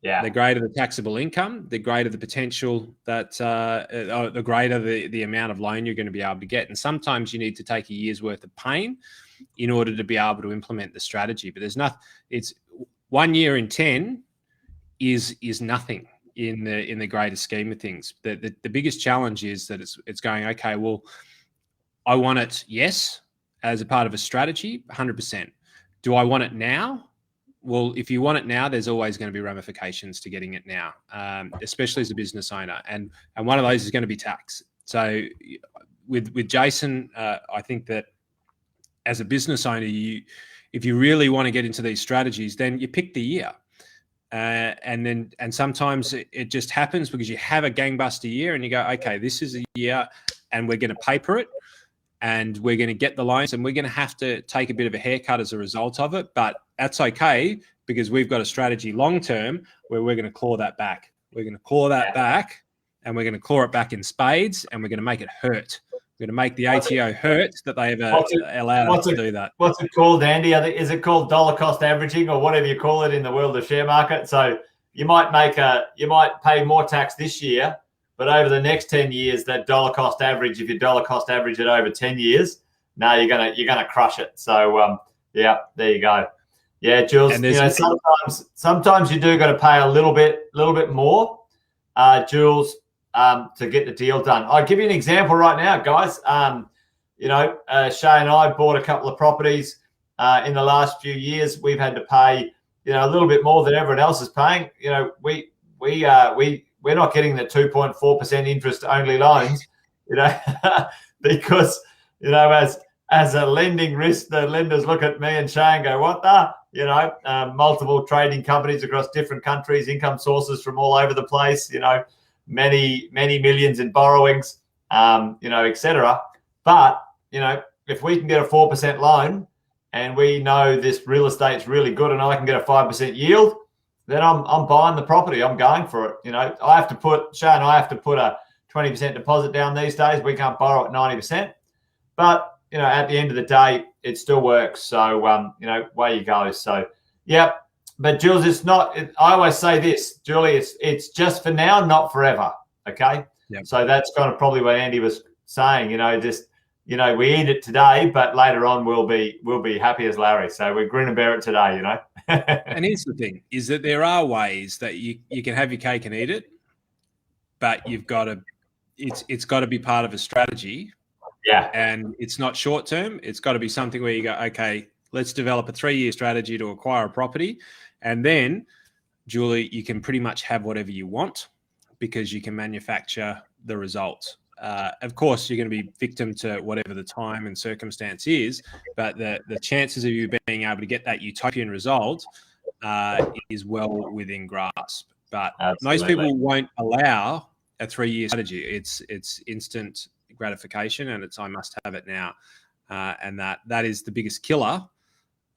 A: Yeah.
B: The greater the taxable income, the greater the potential that the greater the amount of loan you're going to be able to get. And sometimes you need to take a year's worth of pain in order to be able to implement the strategy. But there's nothing. It's 1 year in 10 is nothing in the greater scheme of things. The biggest challenge is that it's going, okay, well, I want it, yes, as a part of a strategy, 100%. Do I want it now? Well, if you want it now, there's always going to be ramifications to getting it now, especially as a business owner. And one of those is going to be tax. So with Jason, I think that as a business owner, if you really want to get into these strategies, then you pick the year. And sometimes it just happens because you have a gangbuster year and you go, okay, this is a year and we're going to paper it and we're going to get the loans and we're going to have to take a bit of a haircut as a result of it. But that's okay because we've got a strategy long-term where we're going to claw that back. We're going to claw that back and we're going to claw it back in spades and we're going to make it hurt. We're going to make the ATO hurt that they ever allowed us to do that.
A: What's it called, Andy? Is it called dollar cost averaging or whatever you call it in the world of share market? So you might pay more tax this year, but over the next 10 years, that dollar cost average, if you dollar cost average it over 10 years, now you're gonna crush it. So yeah, there you go. Yeah, Jules. Sometimes you do got to pay a little bit more, Jules, to get the deal done. I'll give you an example right now, guys. Shay and I bought a couple of properties in the last few years. We've had to pay, a little bit more than everyone else is paying. We're not getting the 2.4% interest only loans, because, as a lending risk, the lenders look at me and Shay and go, what the? Multiple trading companies across different countries, income sources from all over the place, many millions in borrowings, etc. But, if we can get a 4% loan and we know this real estate's really good and I can get a 5% yield, then I'm buying the property. I'm going for it. Shay and I have to put a 20% deposit down these days. We can't borrow at 90%. But, at the end of the day, it still works. So, way you go. So, yeah. But Jules, it's not. I always say this, Julie. It's just for now, not forever. Okay.
B: Yep.
A: So that's kind of probably what Andy was saying. We eat it today, but later on we'll be happy as Larry. So we grin and bear it today.
B: And here's the thing: is that there are ways that you can have your cake and eat it, but you've got to. It's got to be part of a strategy.
A: Yeah.
B: And it's not short term. It's got to be something where you go, okay, let's develop a 3-year strategy to acquire a property. And then, Julie, you can pretty much have whatever you want because you can manufacture the results. Of course, you're going to be victim to whatever the time and circumstance is, but the chances of you being able to get that utopian result is well within grasp. But most people won't allow a 3-year strategy. It's instant gratification and it's I must have it now. And that is the biggest killer.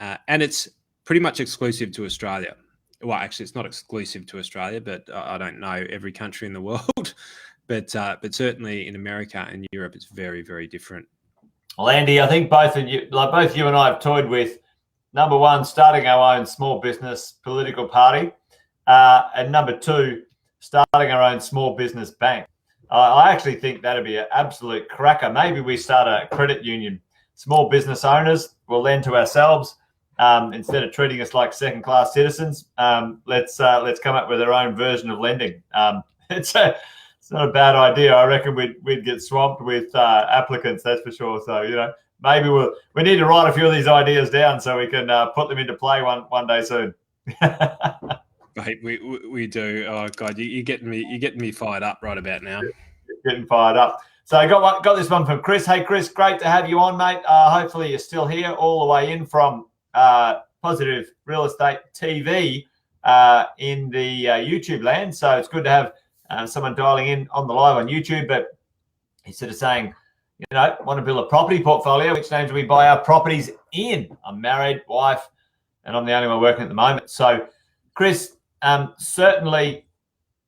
B: And it's pretty much exclusive to Australia. Well, actually, it's not exclusive to Australia, but I don't know every country in the world. But certainly in America and Europe, it's very, very different.
A: Well, Andy, I think both you and I have toyed with, number one, starting our own small business political party, and number two, starting our own small business bank. I actually think that'd be an absolute cracker. Maybe we start a credit union. Small business owners will lend to ourselves. Instead of treating us like second-class citizens, let's come up with our own version of lending. It's not a bad idea. I reckon we'd get swamped with applicants, that's for sure. So maybe we need to write a few of these ideas down so we can put them into play one day soon.
B: Mate, we do. Oh God, you're getting me fired up right about now.
A: Getting fired up. So I got this one from Chris. Hey Chris, great to have you on, mate. Hopefully you're still here, all the way in from Positive Real Estate TV in the YouTube land. So it's good to have someone dialing in on the live on YouTube. But he's sort of saying, want to build a property portfolio. Which names do we buy our properties in? I'm married, wife, and I'm the only one working at the moment. So, Chris, certainly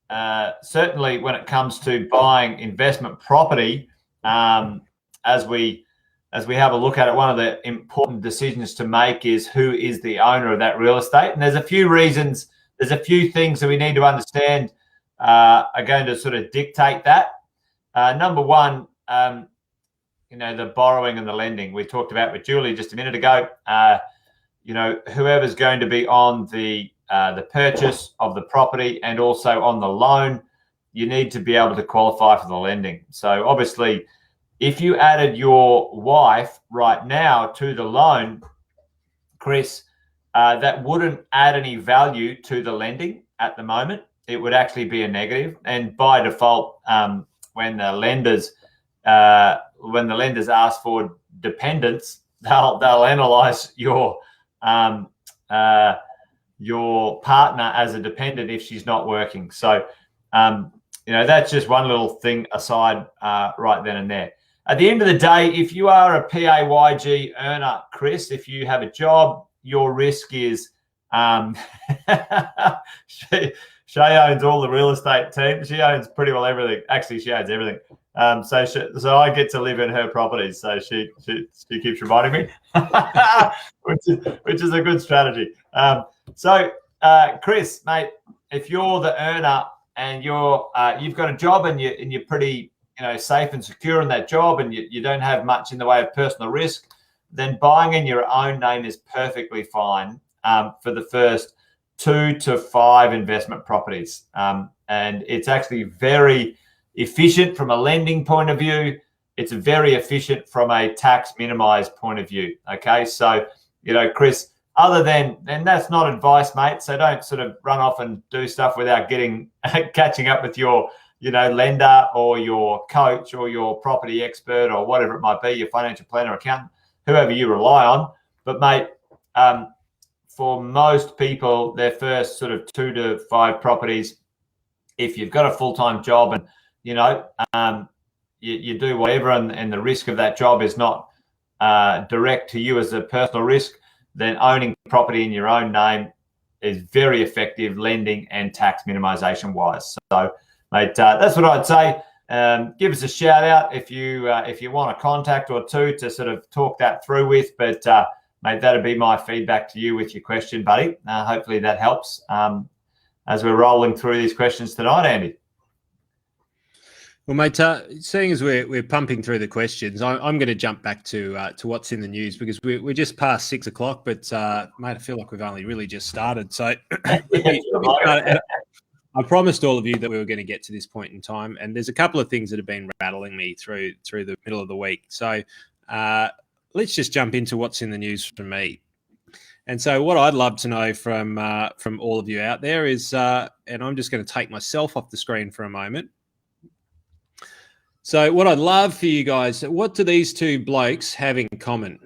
A: when it comes to buying investment property, as we have a look at it, one of the important decisions to make is who is the owner of that real estate. And there's a few reasons, there's a few things that we need to understand are going to sort of dictate that. Number one, the borrowing and the lending we talked about with Julie just a minute ago. Whoever's going to be on the purchase of the property and also on the loan, you need to be able to qualify for the lending. So obviously, if you added your wife right now to the loan, Chris, that wouldn't add any value to the lending at the moment. It would actually be a negative. And by default, when the lenders ask for dependents, they'll analyze your partner as a dependent if she's not working. So, that's just one little thing aside right then and there. At the end of the day, if you are a PAYG earner, Chris, if you have a job, your risk is she owns all the real estate team. She owns pretty well everything. Actually, she owns everything. So I get to live in her properties. So she keeps reminding me, which is a good strategy. Chris, mate, if you're the earner and you've got a job and you're pretty safe and secure in that job and you don't have much in the way of personal risk, then buying in your own name is perfectly fine for the first 2 to 5 investment properties. And it's actually very efficient from a lending point of view. It's very efficient from a tax minimized point of view. Okay. So, Chris, other than, and that's not advice, mate. So don't sort of run off and do stuff without catching up with your, lender or your coach or your property expert or whatever it might be, your financial planner, accountant, whoever you rely on. But mate, for most people, their first sort of 2 to 5 properties, if you've got a full-time job and, you do whatever and the risk of that job is not direct to you as a personal risk, then owning property in your own name is very effective lending and tax minimization wise. So, mate, that's what I'd say. Give us a shout out if you want a contact or two to sort of talk that through with. But mate, that'd be my feedback to you with your question, buddy. Hopefully that helps as we're rolling through these questions tonight, Andy.
B: Well, mate, seeing as we're pumping through the questions, I'm going to jump back to what's in the news because we're just past 6 o'clock. But mate, I feel like we've only really just started. So let me start. I promised all of you that we were going to get to this point in time, and there's a couple of things that have been rattling me through the middle of the week. So let's just jump into what's in the news from me. And so what I'd love to know from all of you out there is, and I'm just going to take myself off the screen for a moment. So what I'd love for you guys, what do these two blokes have in common?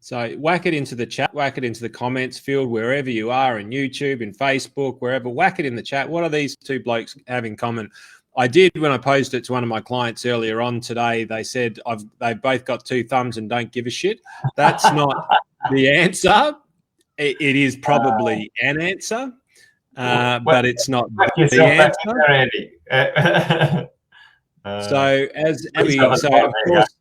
B: So whack it into the chat, whack it into the comments field, wherever you are, in YouTube, in Facebook, wherever, whack it in the chat. What do these two blokes have in common? I did, when I posed it to one of my clients earlier on today, they said they've both got 2 thumbs and don't give a shit. That's not the answer. It is probably an answer, but it's not the answer. So of course,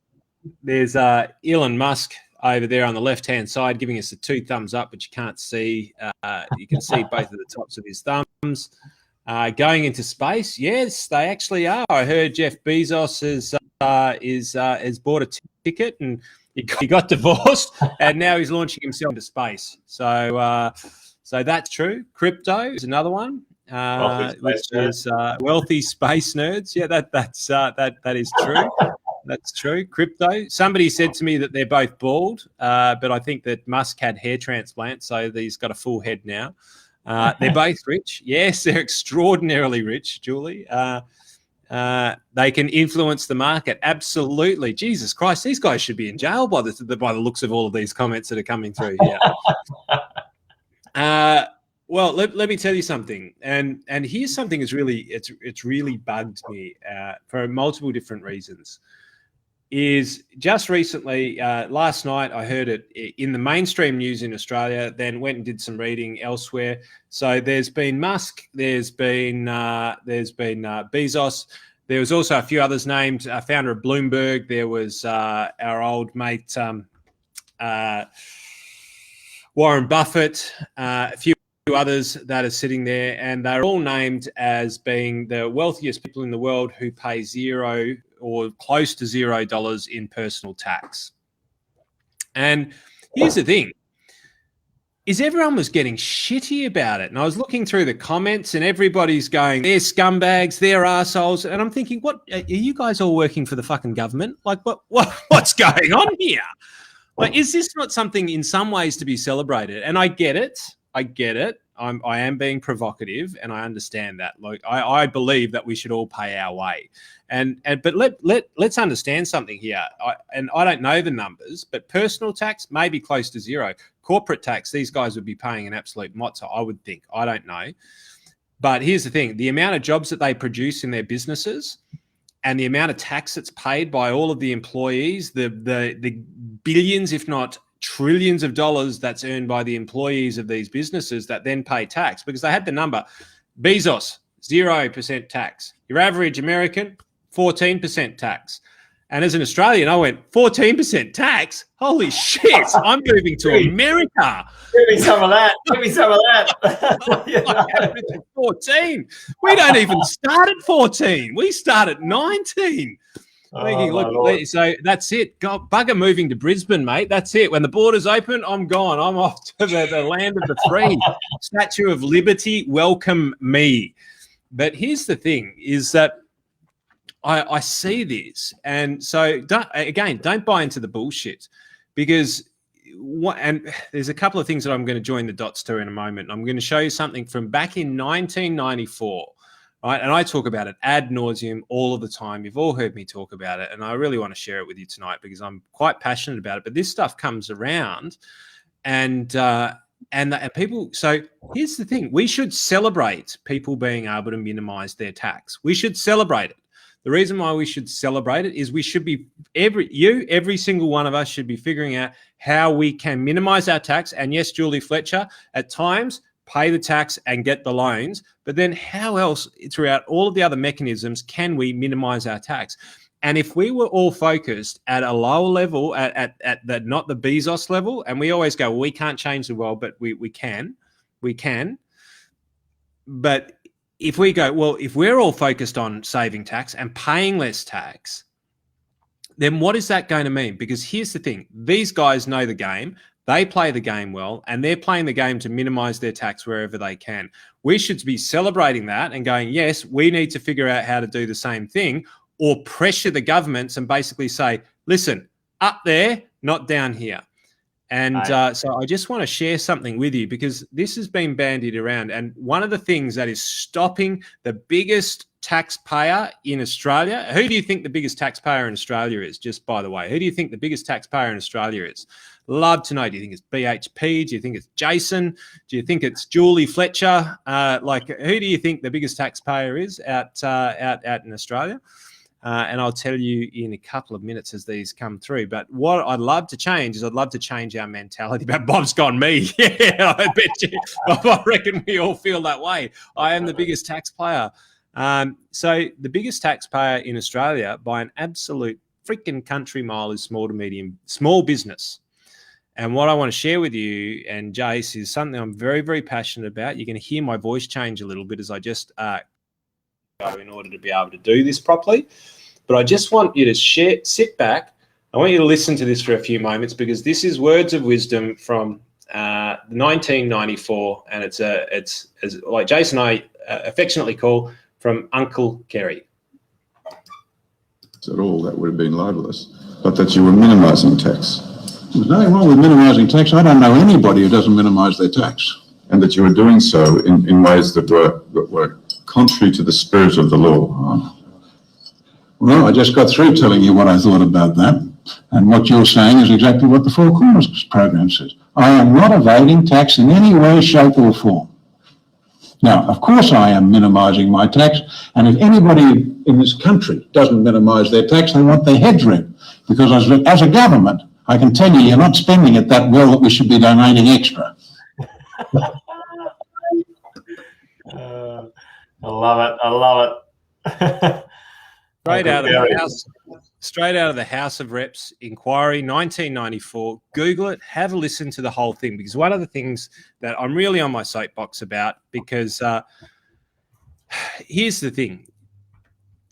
B: there's Elon Musk over there on the left-hand side giving us a 2 thumbs up, but you can't see. You can see both of the tops of his thumbs. Going into space, yes, they actually are. I heard Jeff Bezos has bought a ticket, and He got divorced, and now he's launching himself into space. So that's true. Crypto is another one, which is wealthy space nerds. Yeah, that is true. That's true. Crypto. Somebody said to me that they're both bald, but I think that Musk had hair transplant, so he's got a full head now. They're both rich. Yes, they're extraordinarily rich, Julie. They can influence the market. Absolutely. Jesus Christ, these guys should be in jail by the looks of all of these comments that are coming through here. Well, let me tell you something, and here's something that's really bugged me for multiple different reasons. Is just recently, last night, I heard it in the mainstream news in Australia, then went and did some reading elsewhere. So there's been Musk, there's been Bezos. There was also a few others named, founder of Bloomberg. There was our old mate, Warren Buffett, a few others that are sitting there, and they're all named as being the wealthiest people in the world who pay zero or close to $0 in personal tax. And here's the thing, is everyone was getting shitty about it. And I was looking through the comments and everybody's going, they're scumbags, they're assholes. And I'm thinking, what, are you guys all working for the fucking government? Like, what's going on here? Like, is this not something in some ways to be celebrated? And I get it. I am being provocative, and I understand that. Like, I believe that we should all pay our way, but let's understand something here. I don't know the numbers, but personal tax may be close to zero. Corporate tax, these guys would be paying an absolute mozza, I would think. I don't know, but here's the thing: the amount of jobs that they produce in their businesses, and the amount of tax that's paid by all of the employees, the billions, if not trillions of dollars that's earned by the employees of these businesses that then pay tax, because they had the number. Bezos, 0% tax. Your average American, 14% tax. And as an Australian, I went, 14% tax? Holy shit, I'm moving to America.
A: Give me some of that. Give me some of that.
B: 14. We don't even start at 14. We start at 19. Look, so that's it. God, bugger moving to Brisbane, mate. That's it. When the borders open, I'm gone. I'm off to the land of the free. Statue of Liberty, welcome me. But here's the thing: is that I see this, and so don't buy into the bullshit, because and there's a couple of things that I'm going to join the dots to in a moment. I'm going to show you something from back in 1994. Right, and I talk about it ad nauseum all of the time. You've all heard me talk about it, and I really want to share it with you tonight because I'm quite passionate about it. But this stuff comes around, and people. So here's the thing: we should celebrate people being able to minimize their tax. We should celebrate it. The reason why we should celebrate it is we should be every single one of us should be figuring out how we can minimize our tax. And yes, Julie Fletcher, at times, pay the tax and get the loans, but then how else throughout all of the other mechanisms can we minimize our tax? And if we were all focused at a lower level, at the not the Bezos level, and we always go, well, we can't change the world, but we can. But if we go, well, if we're all focused on saving tax and paying less tax, then what is that going to mean? Because here's the thing, these guys know the game. They play the game well, and they're playing the game to minimize their tax wherever they can. We should be celebrating that and going, yes, we need to figure out how to do the same thing, or pressure the governments and basically say, listen, up there, not down here. And so I just want to share something with you, because this has been bandied around. And one of the things that is stopping the biggest taxpayer in Australia, who do you think the biggest taxpayer in Australia is? Just by the way, who do you think the biggest taxpayer in Australia is? Love to know. Do you think it's BHP? Do you think it's Jason? Do you think it's Julie Fletcher? Who do you think the biggest taxpayer is out in Australia? And I'll tell you in a couple of minutes as these come through. But what I'd love to change is I'd love to change our mentality. But Bob's gone me. Yeah, I bet you. I reckon we all feel that way. I am the biggest taxpayer. So the biggest taxpayer in Australia by an absolute freaking country mile is small business. And what I want to share with you and Jace is something I'm very, very passionate about. You're going to hear my voice change a little bit as I just go in order to be able to do this properly. But I just want you to sit back, I want you to listen to this for a few moments, because this is words of wisdom from 1994, and it's as like Jason and I affectionately call, from Uncle Kerry.
C: At all, that would have been libelous, but that you were minimising tax. There's nothing wrong with minimising tax. I don't know anybody who doesn't minimise their tax. And that you were doing so in ways that were contrary to the spirit of the law. Oh. Well, I just got through telling you what I thought about that. And what you're saying is exactly what the Four Corners program says. I am not evading tax in any way, shape or form. Now, of course I am minimising my tax, and if anybody in this country doesn't minimise their tax, they want their heads ripped. Because as a government, I can tell you, you're not spending it that well that we should be donating extra.
A: I love it. I love it.
B: Straight out of the House of Reps inquiry, 1994. Google it. Have a listen to the whole thing, because one of the things that I'm really on my soapbox about, because here's the thing.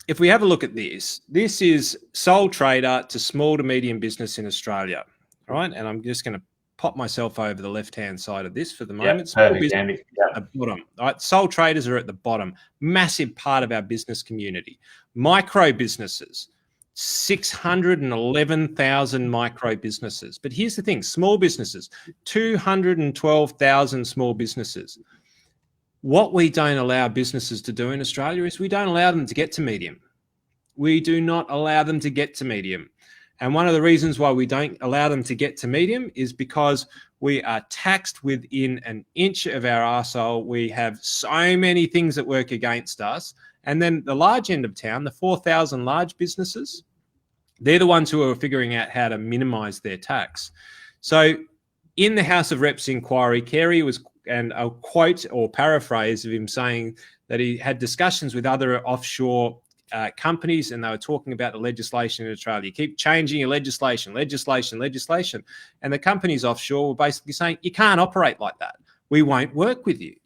B: If we have a look at this is sole trader to small to medium business in Australia, all right? And I'm just going to pop myself over the left-hand side of this for the moment.
A: Perfect, Andy.
B: At the bottom. All right, sole traders are at the bottom. Massive part of our business community. Micro businesses, 611,000 micro businesses. But here's the thing, small businesses, 212,000 small businesses. What we don't allow businesses to do in Australia is we don't allow them to get to medium. We do not allow them to get to medium. And one of the reasons why we don't allow them to get to medium is because we are taxed within an inch of our arsehole. We have so many things that work against us. And then the large end of town, the 4,000 large businesses, they're the ones who are figuring out how to minimise their tax. So in the House of Reps inquiry, Kerry was, and a quote or paraphrase of him saying that he had discussions with other offshore companies, and they were talking about the legislation in Australia. You keep changing your legislation. And the companies offshore were basically saying, you can't operate like that. We won't work with you.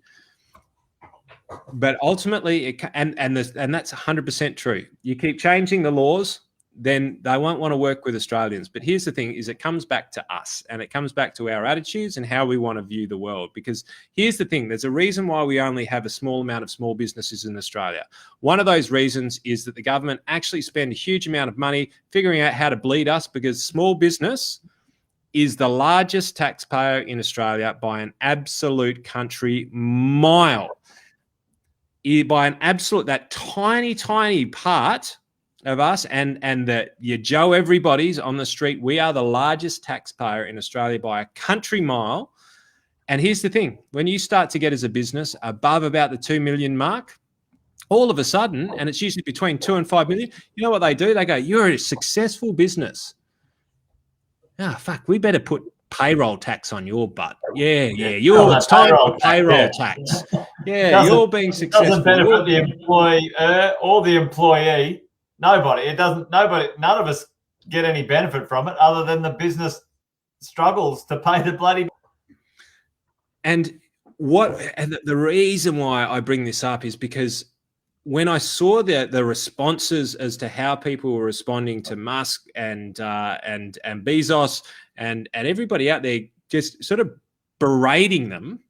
B: But ultimately, and that's 100% true. You keep changing the laws, then they won't want to work with Australians. But here's the thing, is it comes back to us, and it comes back to our attitudes and how we want to view the world. Because here's the thing, there's a reason why we only have a small amount of small businesses in Australia. One of those reasons is that the government actually spend a huge amount of money figuring out how to bleed us, because small business is the largest taxpayer in Australia by an absolute country mile. By an absolute, that tiny, tiny part of us and your Joe everybody's on the street, we are the largest taxpayer in Australia by a country mile. And here's the thing, when you start to get as a business above about the 2 million mark, all of a sudden, and it's usually between 2 and 5 million, you know what they do? They go, you're a successful business. Ah, fuck, we better put payroll tax on your butt. It's time for payroll tax. Yeah, you're being successful.
A: It doesn't benefit the employee or the employee. Nobody. It doesn't. Nobody. None of us get any benefit from it, other than the business struggles to pay the bloody.
B: And the reason why I bring this up is because when I saw the responses as to how people were responding to Musk and Bezos and everybody out there, just sort of berating them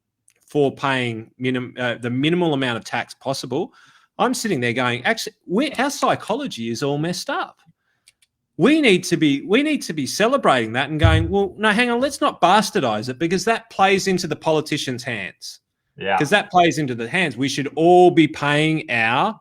B: for paying the minimal amount of tax possible, I'm sitting there going, actually, our psychology is all messed up. We need to be celebrating that and going, well, no, hang on, let's not bastardize it, because that plays into the politicians' hands. Yeah. Because that plays into the hands. We should all be paying our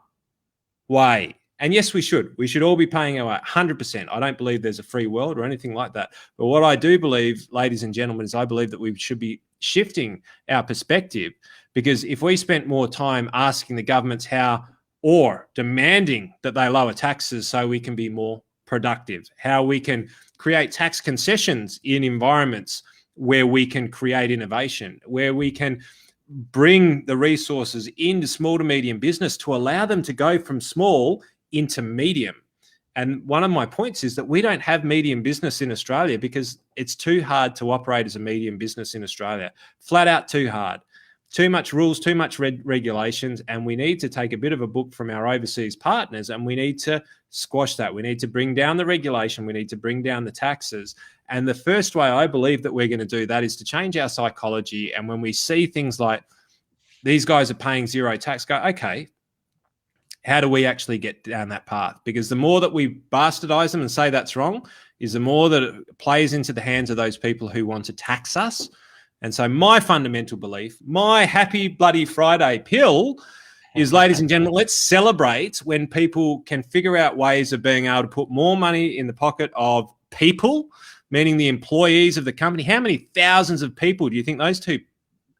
B: way. And yes, we should. We should all be paying our way, 100%. I don't believe there's a free world or anything like that. But what I do believe, ladies and gentlemen, is I believe that we should be shifting our perspective, because if we spent more time asking the governments how, or demanding that they lower taxes so we can be more productive, how we can create tax concessions in environments where we can create innovation, where we can bring the resources into small to medium business to allow them to go from small into medium. And one of my points is that we don't have medium business in Australia because it's too hard to operate as a medium business in Australia. Flat out too hard. too much rules, too much regulations, and we need to take a bit of a book from our overseas partners, and we need to squash that. We need to bring down the regulation. We need to bring down the taxes. And the first way I believe that we're going to do that is to change our psychology. And when we see things like these guys are paying zero tax, go, okay, how do we actually get down that path? Because the more that we bastardize them and say that's wrong, is the more that it plays into the hands of those people who want to tax us. And so my fundamental belief, my happy bloody Friday pill is, ladies and gentlemen, let's celebrate when people can figure out ways of being able to put more money in the pocket of people, meaning the employees of the company. How many thousands of people do you think those two,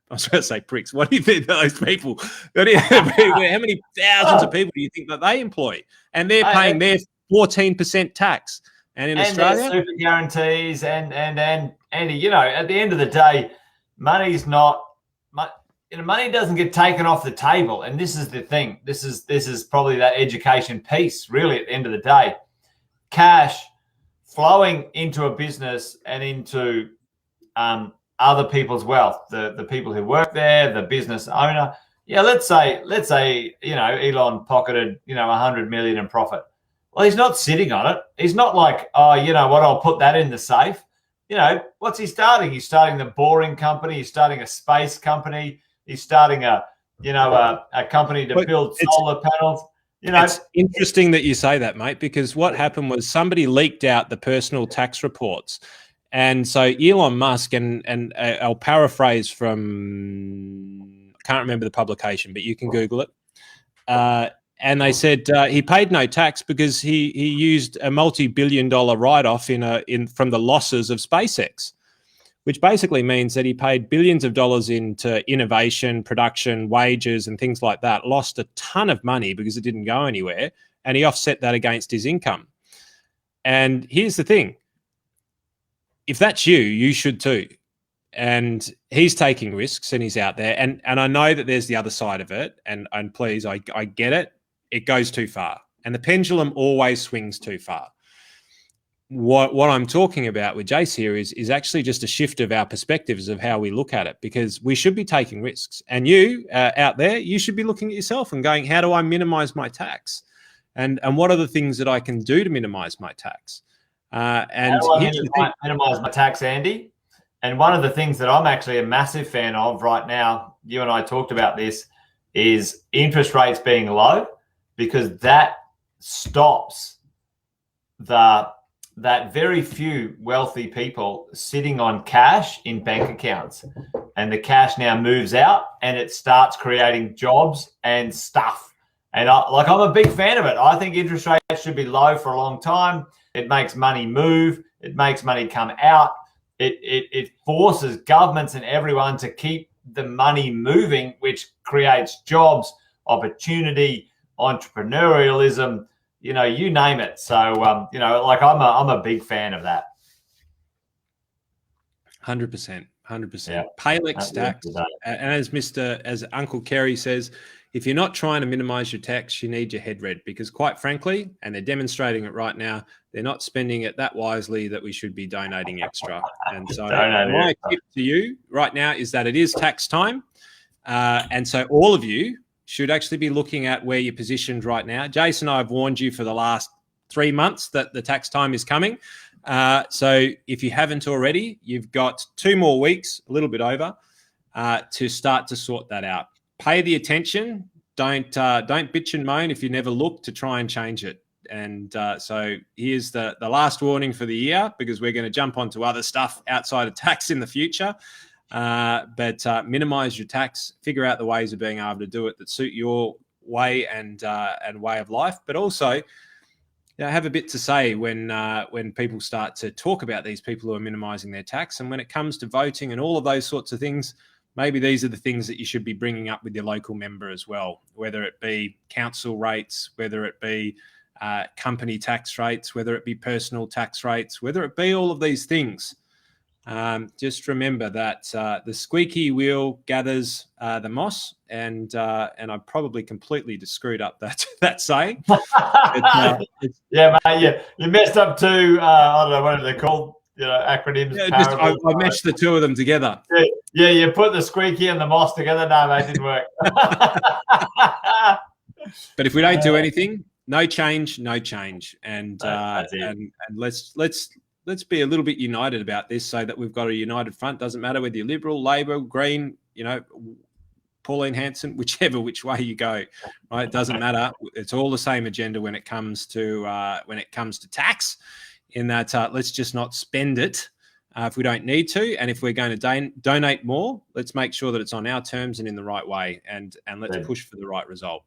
B: I was going to say pricks, what do you think those people, how many thousands of people do you think that they employ? And they're paying their 14% tax. And in Australia,
A: super guarantees and Andy, you know, at the end of the day, money's not, you know, money doesn't get taken off the table. And this is the thing. This is probably that education piece, really, at the end of the day. Cash flowing into a business and into other people's wealth, the people who work there, the business owner. Yeah, let's say, you know, Elon pocketed, you know, 100 million in profit. Well, he's not sitting on it. He's not like, oh, you know what, I'll put that in the safe. You know, what's he starting? He's starting the boring company. He's starting a space company. He's starting a company to build solar panels. You know,
B: it's interesting that you say that, mate, because what happened was somebody leaked out the personal tax reports. And so Elon Musk, and I'll paraphrase from, I can't remember the publication, but you can Google it. And they said he paid no tax because he used a multi-billion-dollar write-off from the losses of SpaceX, which basically means that he paid billions of dollars into innovation, production, wages, and things like that, lost a ton of money because it didn't go anywhere, and he offset that against his income. And here's the thing. If that's you, you should too. And he's taking risks and he's out there. And I know that there's the other side of it. And please, I get it. It goes too far. And the pendulum always swings too far. What I'm talking about with Jace here is actually just a shift of our perspectives of how we look at it, because we should be taking risks. And you out there, you should be looking at yourself and going, how do I minimize my tax? And what are the things that I can do to minimize my tax? And
A: how do I minimize my tax, Andy? And one of the things that I'm actually a massive fan of right now, you and I talked about this, is interest rates being low, because that stops that very few wealthy people sitting on cash in bank accounts. And the cash now moves out and it starts creating jobs and stuff. And I'm a big fan of it. I think interest rates should be low for a long time. It makes money move. It makes money come out. It forces governments and everyone to keep the money moving, which creates jobs, opportunity, entrepreneurialism, you know, you name it. So, you know, like I'm a big fan of that.
B: 100%.
A: Yeah.
B: Pay less tax. And as Uncle Kerry says, if you're not trying to minimize your tax, you need your head read, because quite frankly, and they're demonstrating it right now, they're not spending it that wisely that we should be donating extra. And so my tip to you right now is that it is tax time. And so all of you should actually be looking at where you're positioned right now. Jason and I have warned you for the last 3 months that the tax time is coming. So if you haven't already, you've got 2 more weeks, a little bit over, to start to sort that out. Pay the attention. Don't bitch and moan if you never look to try and change it. And so here's the last warning for the year, because we're going to jump onto other stuff outside of tax in the future. But minimize your tax, figure out the ways of being able to do it that suit your way and way of life. But also, you know, have a bit to say when people start to talk about these people who are minimizing their tax. And when it comes to voting and all of those sorts of things, maybe these are the things that you should be bringing up with your local member as well, whether it be council rates, whether it be company tax rates, whether it be personal tax rates, whether it be all of these things. Just remember that the squeaky wheel gathers the moss, and I probably completely just screwed up that saying.
A: Yeah, mate. Yeah, you messed up too. I don't know what they're called. acronyms.
B: Yeah, I meshed the two of them together.
A: Yeah, you put the squeaky and the moss together. No, mate, it didn't work.
B: But if we don't do anything, no change, and let's be a little bit united about this, so that we've got a united front. Doesn't matter whether you're Liberal, Labor, Green, Pauline Hanson, which way you go, right? It doesn't matter. It's all the same agenda when it comes to tax. In that, let's just not spend it if we don't need to, and if we're going to donate more, let's make sure that it's on our terms and in the right way, and let's push for the right result.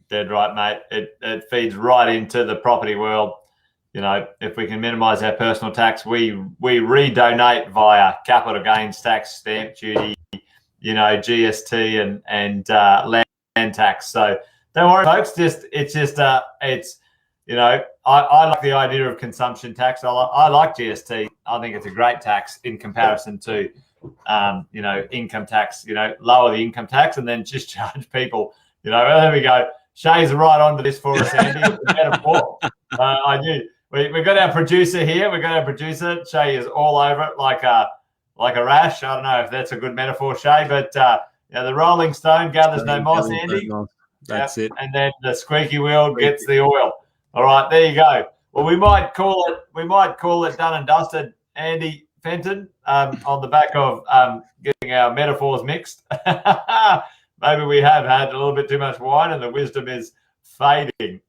B: Dead right, mate. It feeds right into the property world. If we can minimise our personal tax, we redonate via capital gains tax, stamp duty, GST and land tax. So don't worry, folks. I like the idea of consumption tax. I like GST. I think it's a great tax in comparison to, income tax. Lower the income tax and then just charge people. There we go. Shay's right onto this for us, Andy. Metaphor. I do. We've got our producer here. Shay is all over it like a rash. I don't know if that's a good metaphor, Shay, but the Rolling Stone gathers no moss, Andy. That's it.
A: And then the squeaky wheel gets the oil. All right, there you go. Well, we might call it done and dusted, Andy Fenton, on the back of getting our metaphors mixed. Maybe we have had a little bit too much wine and the wisdom is fading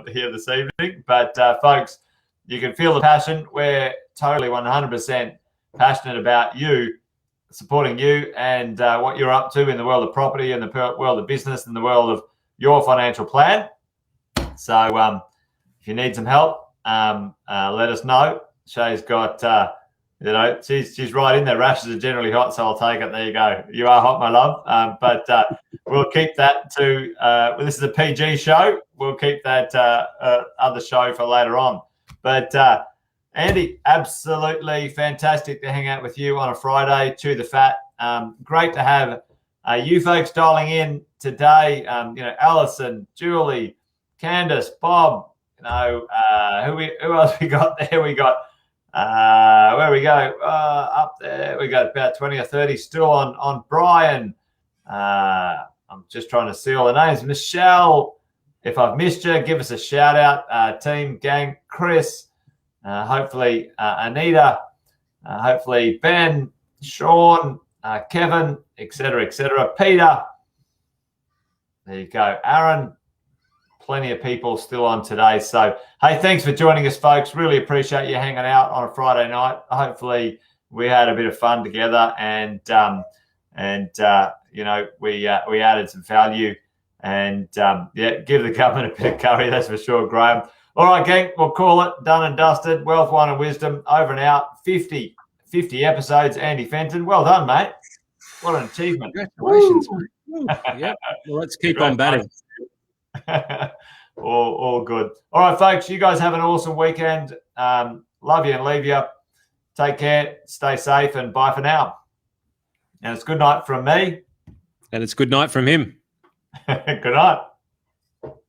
A: here this evening. But folks, you can feel the passion. We're totally 100% passionate about you, supporting you and what you're up to in the world of property and the world of business and the world of your financial plan. So if you need some help, let us know. Shay's got, she's right in there. Rashes are generally hot, so I'll take it. There you go. You are hot, my love. But we'll keep that to, this is a PG show. We'll keep that other show for later on. But Andy, absolutely fantastic to hang out with you on a Friday to the fat. Great to have you folks dialing in today. Alison, Julie, Candace, Bob, who else we got there? We got, where we go? Up there, we got about 20 or 30 still on Brian. I'm just trying to see all the names. Michelle, if I've missed you, give us a shout out. Team, gang, Chris, hopefully Anita, hopefully Ben, Sean, Kevin, etc., Peter. There you go. Aaron, plenty of people still on today. So, hey, thanks for joining us, folks. Really appreciate you hanging out on a Friday night. Hopefully we had a bit of fun together and we added some value and, give the government a bit of curry, that's for sure, Graham. All right, gang, we'll call it done and dusted. Wealth, Wine and Wisdom, over and out. 50 episodes, Andy Fenton. Well done, mate. What an achievement.
B: Congratulations. Yeah. Well, let's keep on batting.
A: all good. All right, folks, you guys have an awesome weekend. Love you and leave you. Take care, stay safe, and bye for now. And it's good night from me.
B: And it's good night from him.
A: Good night.